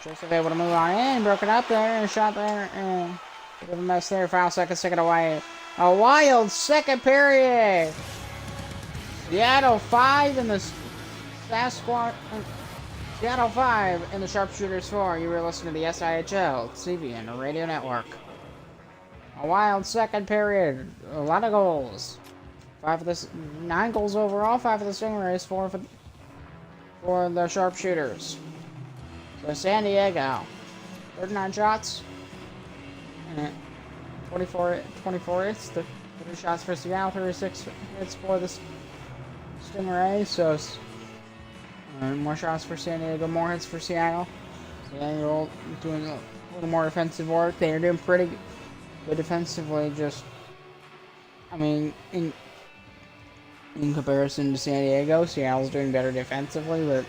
Joseph able to move on in, broken up there, and a shot there, and bit of a mess there. 5 seconds, take it away. A wild second period. Seattle 5 in the Seattle 5 and the Sharpshooters 4. You were listening to the SIHL CVN Radio Network. A wild second period. A lot of goals. 9 goals overall. 5 for the Stingrays. 4 for the Sharpshooters. So San Diego, 39 shots, and 24 hits, 30 shots for Seattle, 36 hits for the Stingrays, so more shots for San Diego, more hits for Seattle. So they're all doing a little more defensive work. They're doing pretty good defensively, just I mean, in comparison to San Diego, Seattle's doing better defensively, but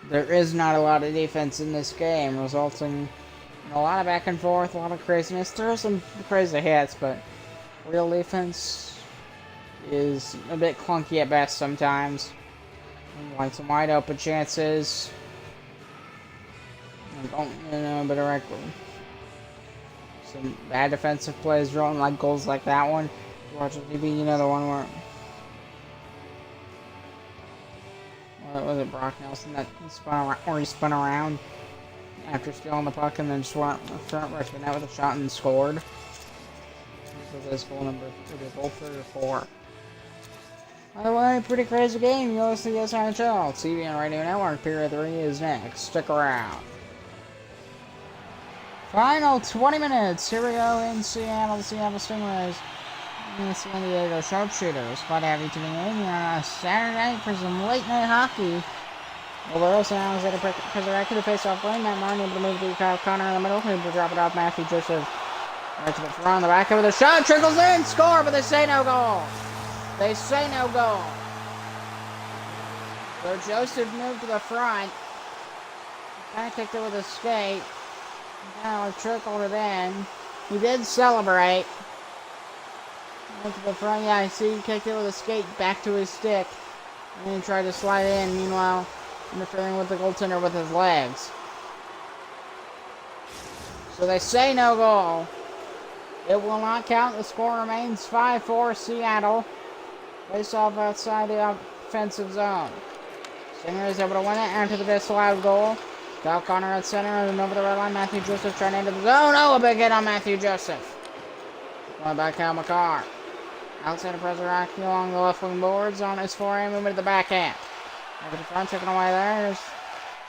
there is not a lot of defense in this game, resulting in a lot of back and forth, a lot of craziness. There are some crazy hits, but real defense is a bit clunky at best sometimes. Like some wide open chances. A bit of record. Some bad defensive plays drawn like goals like that one. Watch it, maybe you know the one where. What was it, Brock Nelson that he spun around after stealing the puck and then just went front right to the net with a shot and scored. This was his goal number, goal 34. By the way, pretty crazy game. You're listening to SIHL. TV and Radio Network. Period 3 is next. Stick around. Final 20 minutes. Here we go in Seattle. The Seattle Stingrays and the San Diego Sharpshooters. Glad to have you tuning in here on a Saturday night for some late night hockey. Olero now is at a resurrected to face off lane. Matt Martin able to move to Kyle Connor in the middle. Able to drop it off Matthew Joseph. Right to the front. The back with a shot. Trickles in. Score, but they say no goal. They say no goal. So Joseph moved to the front. Kind of kicked it with a skate. Kind of trickled it in. He did celebrate. Went to the front. Yeah, I see he kicked it with a skate back to his stick. And then he tried to slide in. Meanwhile, interfering with the goaltender with his legs. So they say no goal. It will not count. The score remains 5-4 Seattle. Face off outside the offensive zone. Stinger is able to win it after the disallowed goal. Kyle Connor at center and then over the red line. Matthew Joseph trying to enter the zone. Oh, a big hit on Matthew Joseph. Going by Kyle McCarr. Outside of Prezaraki along the left wing boards on his forehand. Moving to the backhand. Over the front, taken away there. There's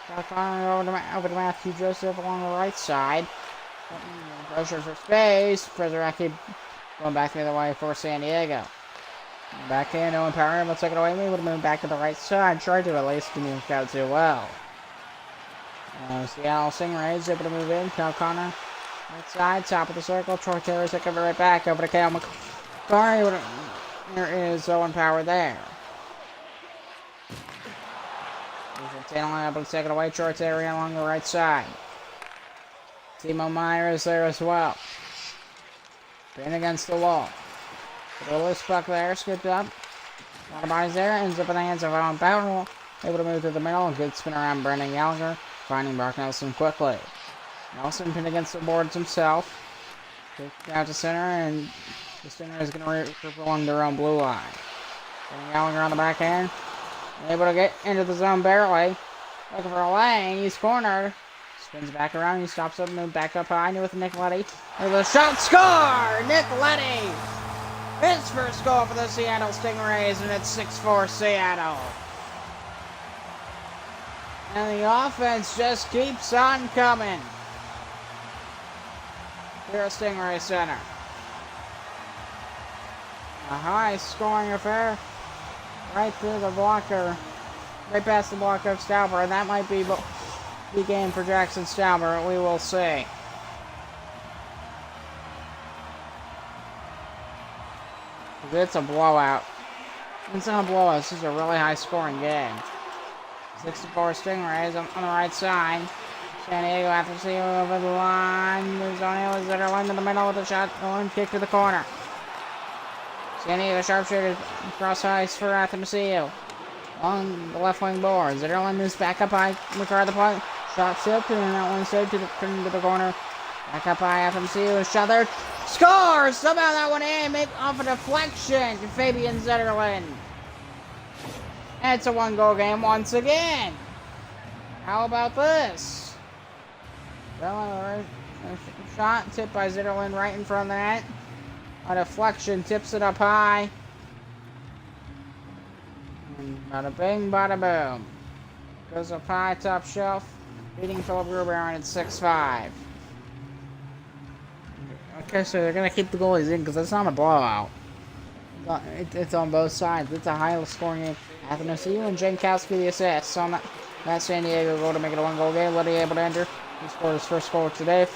Kyle Connor over to Matthew Joseph along the right side. Pressure for space. Prezaraki going back the other way for San Diego. Backhand, no empowerment, let's take it away. We would have moved back to the right side. Tried to at least communicate out too well. Seattle Stingrays able to move in. Kyle Connor, right side, top of the circle. Troy Taylor taking it right back over to Kyle McCarr. There is Owen Power there. Taylor able to take it away. Troy Taylor along the right side. Timo Meyer is there as well. Pinned against the wall. A loose puck there, scooped up. A lot of bodies there, ends up in the hands of Owen Power. Able to move through the middle, good spin around Brendan Gallagher, finding Brock Nelson quickly. Nelson pinned against the boards himself. Kicked out to center, and the Stinger is going to regroup along their own blue line. Brendan Gallagher on the backhand. Able to get into the zone barely. Looking for a lane, he's cornered. Spins back around, he stops up and moves back up high with Nicoletti. There's a shot, score! Nicoletti! His first goal for the Seattle Stingrays, and it's 6-4 Seattle. And the offense just keeps on coming here at Stingray Center. A high-scoring affair right through the blocker, right past the blocker of Stauber, and that might be the game for Jackson Stauber. We will see. It's a blowout. It's not a blowout. This is a really high-scoring game. 64 Stingrays on the right side. San Diego after seeing over the line. There's O'Neill Zetterlund in the middle with a shot. Going kick to the corner. San Diego Sharpshooters cross ice for Athanasiou. On the left wing board. Zetterlund moves back up high. McCarr the puck. Shot tipped and that one saved to the corner. Back up high. Athanasiou. Shot there. Scores! Somehow that one in, off a deflection to Fabian Zetterlund. And it's a one-goal game once again. How about this? Well, a shot tipped by Zetterlund right in front of the net. A deflection tips it up high. And bada bing, bada boom. Goes up high, top shelf. Beating Philip Gruber at 6-5. Okay, so they're going to keep the goalies in because it's not a blowout. It's on both sides. It's a high-scoring game. Athanasiou and Jankowski the assists on that San Diego goal to make it a one-goal game. Letty able to enter. He scored his first goal today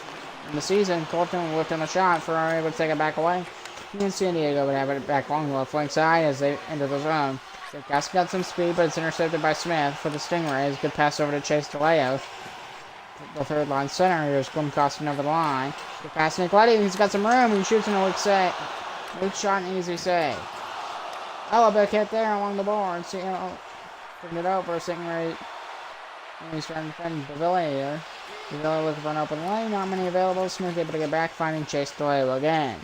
in the season. Colton whipped in the shot for able to take it back away. He and San Diego would have it back along the left flank side as they enter the zone. Jankowski got some speed, but it's intercepted by Smith for the Stingrays. Good pass over to Chase DeLeo. The third line center. Here's Glenn Costin over the line. Good pass to Nicoletti. He's got some room. He shoots in a weak save. Weak shot and easy save. Oh, a big hit there along the board. See, putting it over. Stingray. And he's trying to defend Bavilla. Bavilla looking for an open lane. Not many available. Smith able to get back, finding Chase DeLeo again.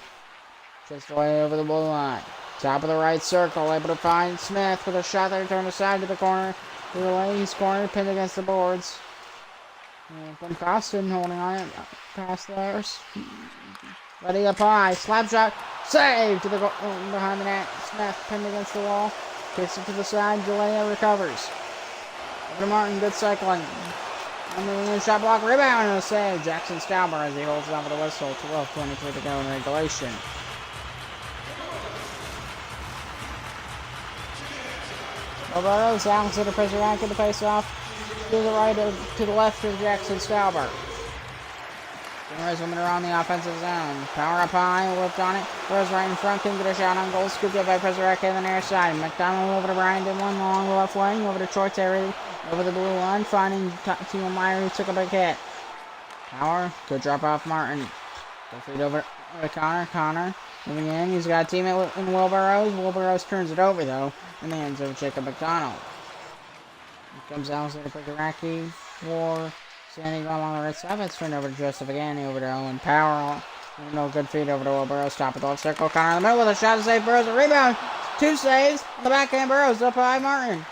Chase DeLeo over the blue line. Top of the right circle. Able to find Smith with a shot there. Turned aside to the corner. DeLeo, he's cornered, pinned against the boards. Glenn Costin holding on it. Pass there. Ready up high. Slap shot. Save to the behind the net. Smith pinned against the wall. Kicks it to the side. DeLeo recovers. Over to Martin. Good cycling. And shot block. Rebound and a save. Jackson Stauber as he holds on for the whistle. 12:23 to go in regulation. Alvaro sounds to the pressure rack at the face-off. To the right, to the left is Jackson Stauber. Stingrays women are on the offensive zone. Power up high, lift on it. Rose right in front, can get a shot on goal. Scooped up by Pezzarek on the near side. McDonald over to Brian Dimlin, along the left wing. Over to Troy Terry, over the blue line. Finding Timo Meyer, who took a big hit. Power, good drop off Martin. Good feed over to Connor. Connor moving in. He's got a teammate in Wilbur Rose turns it over, though, in the hands of Jacob McDonald. Here comes Alexander Pekaraki for Sandy going along the right side. It's turned over to Joseph again. Over to Owen Power. No good feed over to Will Burrows. Top of the left circle. Connor in the middle with a shot to save Burrows. A rebound. 2 saves. On the backhand. Burrows up high. Martin.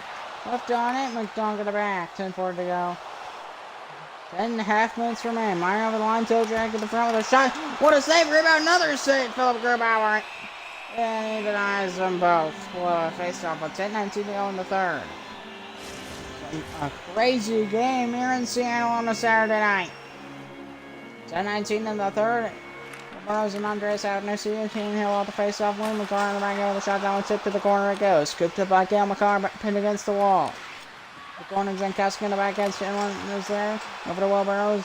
Left on it. McDonald got it back. 10-4 to go. 10.5 minutes remaining. Meyer over the line. Toe drag to the front with a shot. What a save. Rebound. Another save. Philip Grubauer. And he denies them both. Well, face off with 10-19 to go in the third. A crazy game here in Seattle on a Saturday night. 10-19 in the third. Burrows and Andres out. Nucio, King Hill off the face-off win. McCarr on the back end with a shot down tip to the corner it goes. Scooped up by Gail McCarr, pinned against the wall. The corner, Jankowski in the back end. Stinlin is there. Over to Will Burrows.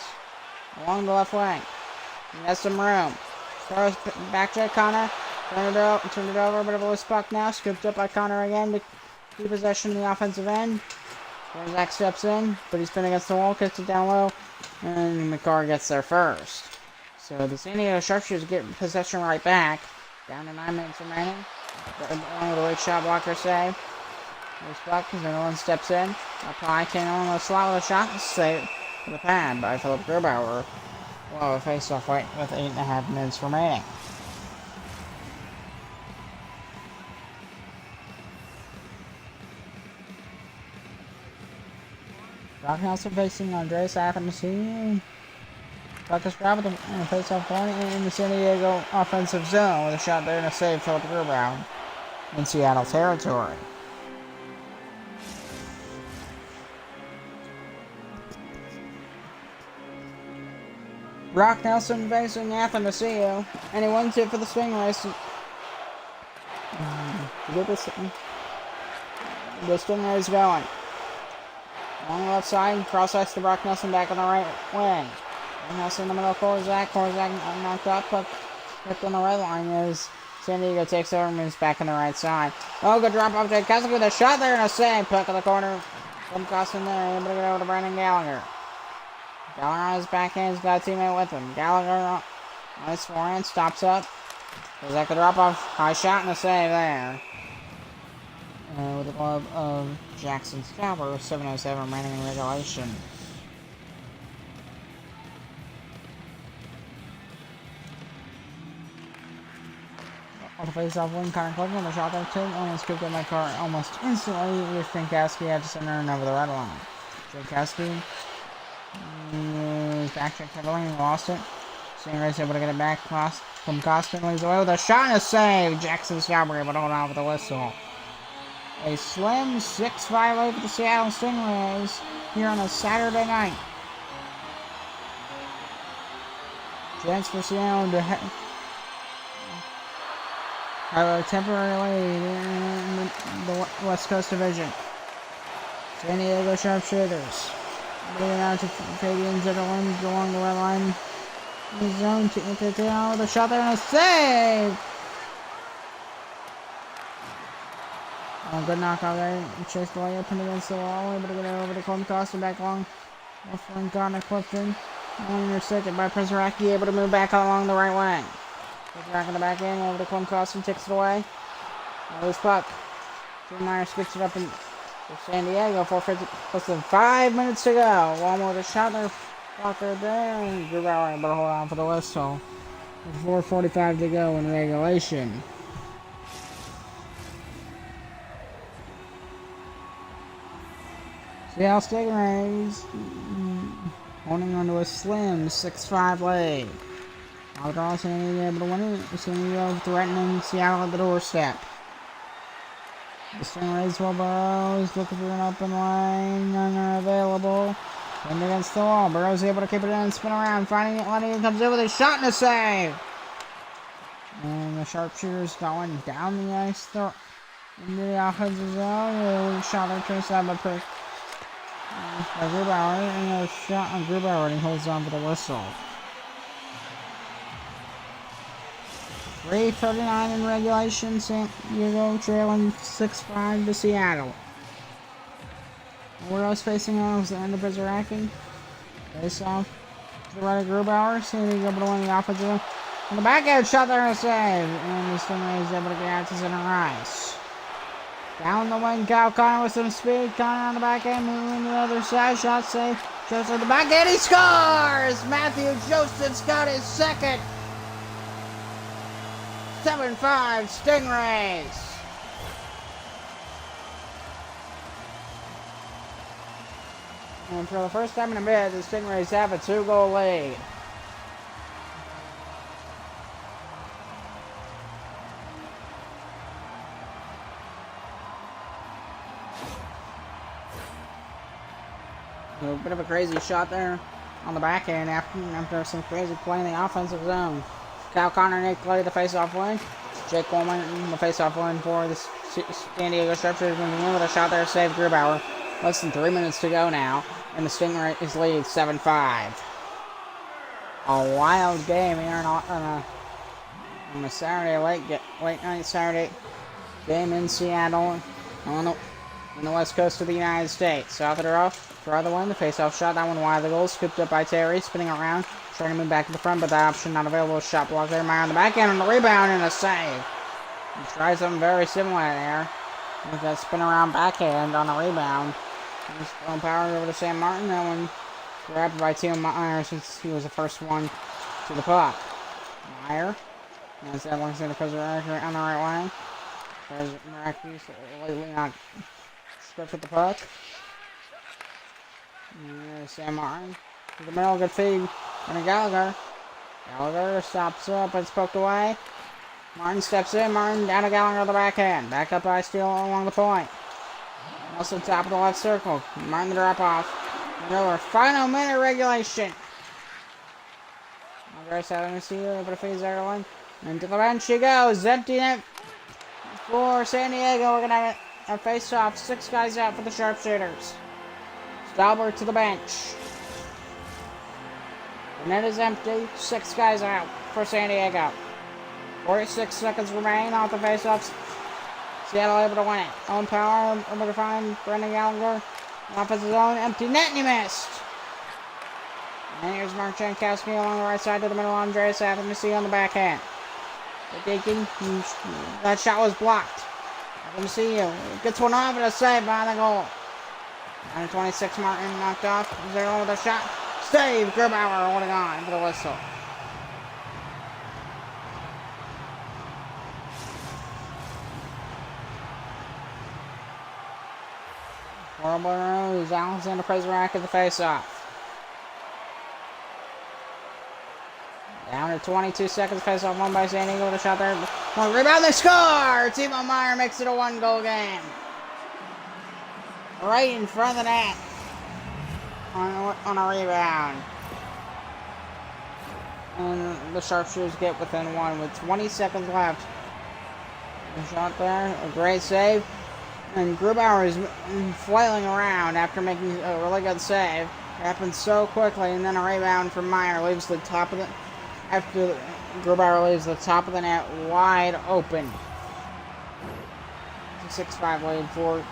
Along the left wing. He has some room. Burrows back to Connor. Turn it over. Bit of a loose puck now. Scooped up by Connor again to keep possession in the offensive end. Zach steps in, but he's been against the wall, kicks it down low, and McCarr gets there first. So the San Diego Sharpshooters get possession right back. Down to 9 minutes remaining. Along with a late shot blocker save. There's puck, because no one steps in. Up high, came on the slot with a shot, save for the pad by Philip Grubauer. Well, a face-off right with 8.5 minutes remaining. Brock Nelson facing Andres Athanasiou. Puck is grabbed with a face-off point in the San Diego offensive zone with a shot there and a save. Philip Grubauer in Seattle territory. Brock Nelson facing Athanasiou, and he wins it for the Stingrays. Get the Stingrays going. On the left side, cross-ice to Brock Nelson back on the right wing. Nelson in the middle of Korzak. Korzak knocked up, puck on the right line as San Diego takes over and moves back on the right side. Oh, good drop off Jankowski with a shot there and a save. Puck in the corner from Costin there, able to get over to Brandon Gallagher. Gallagher on his backhand, he's got a teammate with him. Gallagher on his forehand, stops up. Korzak the drop off, high shot and a save there. With the glove of Jackson Stauber, 7:07 remaining in regulation. On the face-off wing, Connor Cleveland, the shot there too, almost scooped up my car almost instantly with Jankowski at the center and over the red line. Jankowski backtracked heavily and lost it. Stingrays able to get it back from Costin, leads away with a shot and a save. Jackson Stauber able to hold on with the whistle. A slim 6-5 over the Seattle Stingrays here on a Saturday night. Chance for Seattle to have a temporary lead in the West Coast Division. San Diego Sharpshooters. Moving out to Fabian Zetterlund along the red line. In the zone to down with a shot there and a save Good knockout there. Chase the layup and against the wall. Able to get it over to Clem Costa back along. Left wing Connor Clifton. Intercepted by Prezaraki. Able to move back along the right wing. Prezaraki in the back end. Over to Clem Costa. Takes it away. Loose puck. Jim Myers picks it up for San Diego. 4:50. Less than 5 minutes to go. One more to shot there. Blocker there. And Grubauer able to hold on for the whistle. 4:45 to go in regulation. SIHL Stingrays holding on to a slim 6-5 lead. Alcatraz and able to win it. San Diego threatening Seattle at the doorstep. The Stingrays will Burrows looking for an open lane. None are available. And against the wall. Burrows able to keep it in and spin around. Finding it. Letting it comes in with a shot and a save. And the Sharpshooters going down the ice into the offensive zone. A shot there traced out by Prick. By Grubauer, and a shot on Grubauer, and he holds on for the whistle. 3:39 in regulation. San Diego trailing 6-5 to Seattle. Weirdos facing on was the end of Prezaraki. Face off to the right of Grubauer. San Diego able to win the offensive. On the backhand shot there and a save. And the Stingrays able to get out to center ice. Down the wing, Kyle Connor with some speed. Connor on the backhand, moving to the other side. Shot save. Joseph on the backhand, he scores! Matthew Joseph's got his second. 7-5 Stingrays. And for the first time in a bit, the Stingrays have a 2-goal lead. A bit of a crazy shot there on the backhand after some crazy play in the offensive zone. Kyle Connor, Nick Clay, the face-off win. Jake Coleman, the face-off win for the San Diego Sharpshooters. Moving in with a shot there, save Grubauer. Less than 3 minutes to go now, and the Stingrays lead 7-5. A wild game here on a Saturday late night Saturday game in Seattle on the west coast of the United States. South of the rough. Draw the one, the face-off shot, that one wide of the goal, scooped up by Terry, spinning around, trying to move back to the front, but that option not available. Shot block there, Meyer on the backhand, and the rebound and a save. He tries something very similar there, with that spin around backhand on a rebound. He's throwing power over to Sam Martin, that one grabbed by Tim Meyer since he was the first one to the puck. Meyer, as that one's in the Prezaraki on the right wing. Prezaraki lately not script with the puck. Sam Martin to the middle, good feed. And Gallagher. Gallagher stops up and it's poked away. Martin steps in. Martin down to Gallagher on the backhand. Back up by Steele along the point. Also top of the left circle. Martin the drop off. Another final minute regulation. Andres out to see able to phase Ireland. And to the bench she goes. Empty net for San Diego. We're going to have a face off. 6 guys out for the Sharpshooters. Stalbert to the bench. The net is empty. 6 guys out for San Diego. 46 seconds remain off the faceoffs. Seattle able to win it. Own power. Able to find Brendan Gallagher. Off his own empty net and he missed. And here's Mark Jankowski along the right side to the middle. Andreas Athanasi on the backhand. Deacon. That shot was blocked. Athanasi gets one off and a save behind the goal. 26, Martin knocked off. Zero with a shot. Save. Grubauer holding on for the whistle. Horrible rose. Alexander Prezaraki at the face-off. Down to 22 seconds. Face-off won by San Diego with a shot there. One rebound. They score! Timo Meyer makes it a 1-goal game. Right in front of the net on a rebound. And the Sharpshooters get within 1 with 20 seconds left. A shot there, a great save. And Grubauer is flailing around after making a really good save. It happened so quickly, and then a rebound from Meyer leaves the top of the... After Grubauer leaves the top of the net wide open. 6-5 lead for...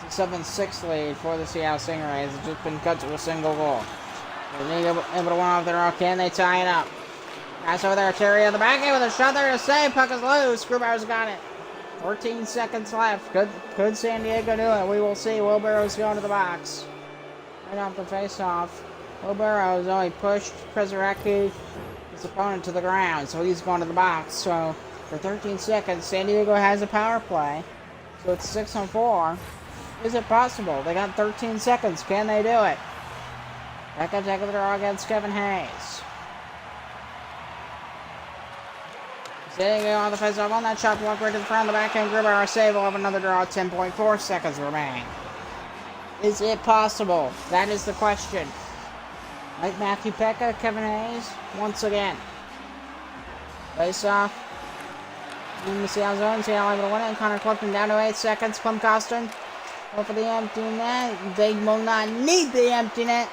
It's a 7-6 lead for the Seattle Stingrays. It's just been cut to a single goal. They're able to win off their own. Can they tie it up? Pass over there, Terry on the back end with a shot there to save. Puck is loose. Grubauer's got it. 14 seconds left. Could San Diego do it? We will see. Will Burrow's going to the box. Right off the face-off. Will Burrow's only pushed Preseraki, his opponent, to the ground, so he's going to the box. So for 13 seconds, San Diego has a power play. So it's 6-4. Is it possible? They got 13 seconds. Can they do it? Second of the draw against Kevin Hayes. San Diego on the face-off on that shot block right to the front of the backhand. Grubauer save. Will have another draw. 10.4 seconds remain. Is it possible? That is the question. Like Matthew Pekka, Kevin Hayes, once again. Face-off. In the Seattle zone. Seattle able to win it. Connor Clifton down to 8 seconds. Clem Costin. Go for the empty net. They will not need the empty net.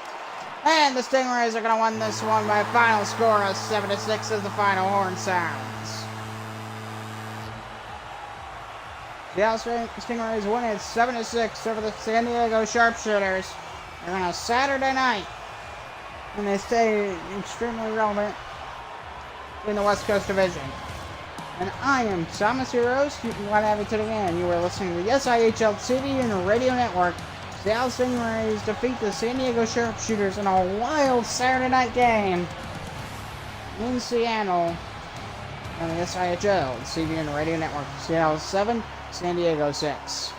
And the Stingrays are going to win this one by a final score of 7-6 as the final horn sounds. Seattle Stingrays win it 7-6 over the San Diego Sharpshooters. They're on a Saturday night. And they stay extremely relevant in the West Coast Division. And I am Thomas, your host. Glad to have you tuning in. You are listening to the SIHL TV and Radio Network. Seattle Stingrays defeat the San Diego Sharpshooters in a wild Saturday night game in Seattle on the SIHL TV and Radio Network. Seattle 7, San Diego 6.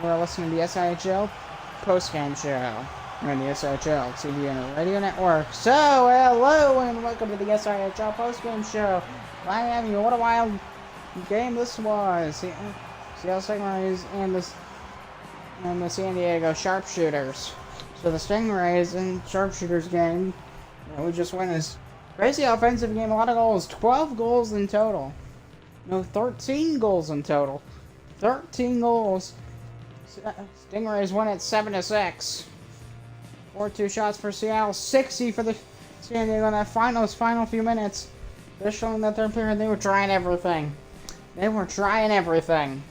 You are listening to the SIHL post-game show on the SIHL TV and Radio Network. So, hello and welcome to the SIHL post-game show. Glad to have you. What a wild game this was. Seattle Stingrays and the San Diego Sharpshooters. So the Stingrays and Sharpshooters game, we just won this crazy offensive game. A lot of goals. 12 goals in total. No, 13 goals in total. 13 goals. Stingrays won it 7-6. 4-2 shots for Seattle, 60 for the San Diego in that final few minutes. They're showing that third period they were trying everything. They were trying everything.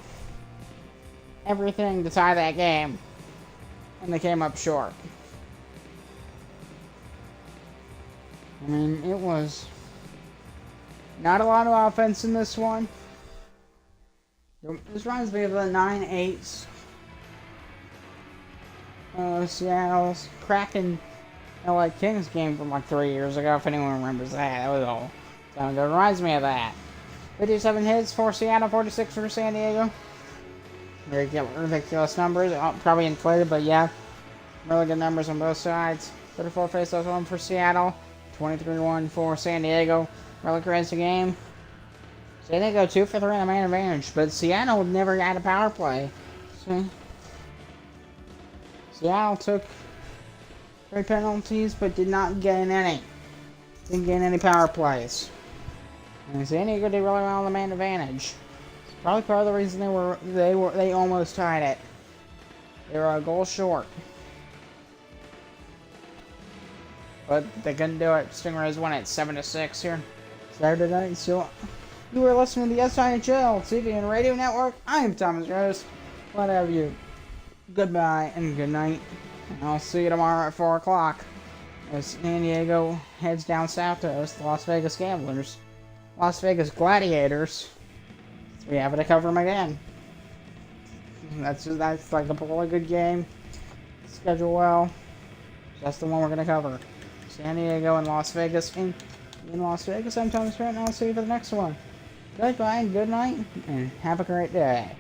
Everything to tie that game. And they came up short. I mean, it was not a lot of offense in this one. This reminds me of the 9-8s. Seattle's Kraken LA Kings game from like 3 years ago, if anyone remembers that. That was all time ago. It reminds me of that. 57 hits for Seattle, 46 for San Diego. Ridiculous numbers. Probably inflated, but yeah. Really good numbers on both sides. 34 faceoffs won for Seattle. 23-1 for San Diego. Really crazy game. San Diego 2 for 3 on the man advantage, but Seattle never got a power play. So, Seattle took 3 penalties, but did not gain any. Didn't gain any power plays. And San Diego did really well on the man advantage. It's probably part of the reason they almost tied it. They were a goal short. But they couldn't do it. Stingrays won it 7-6 here Saturday night. So you were listening to the SIHL TV and Radio Network. I am Thomas Rose. Glad to have you. Goodbye and good night. And I'll see you tomorrow at 4 o'clock as San Diego heads down south to host the Las Vegas Gamblers. Las Vegas Gladiators. So we have to cover them again. That's like a really good game. Schedule well. That's the one we're going to cover. San Diego and Las Vegas. In Las Vegas, I'm Thomas Grant, and I'll see you for the next one. Goodbye and good night, and have a great day.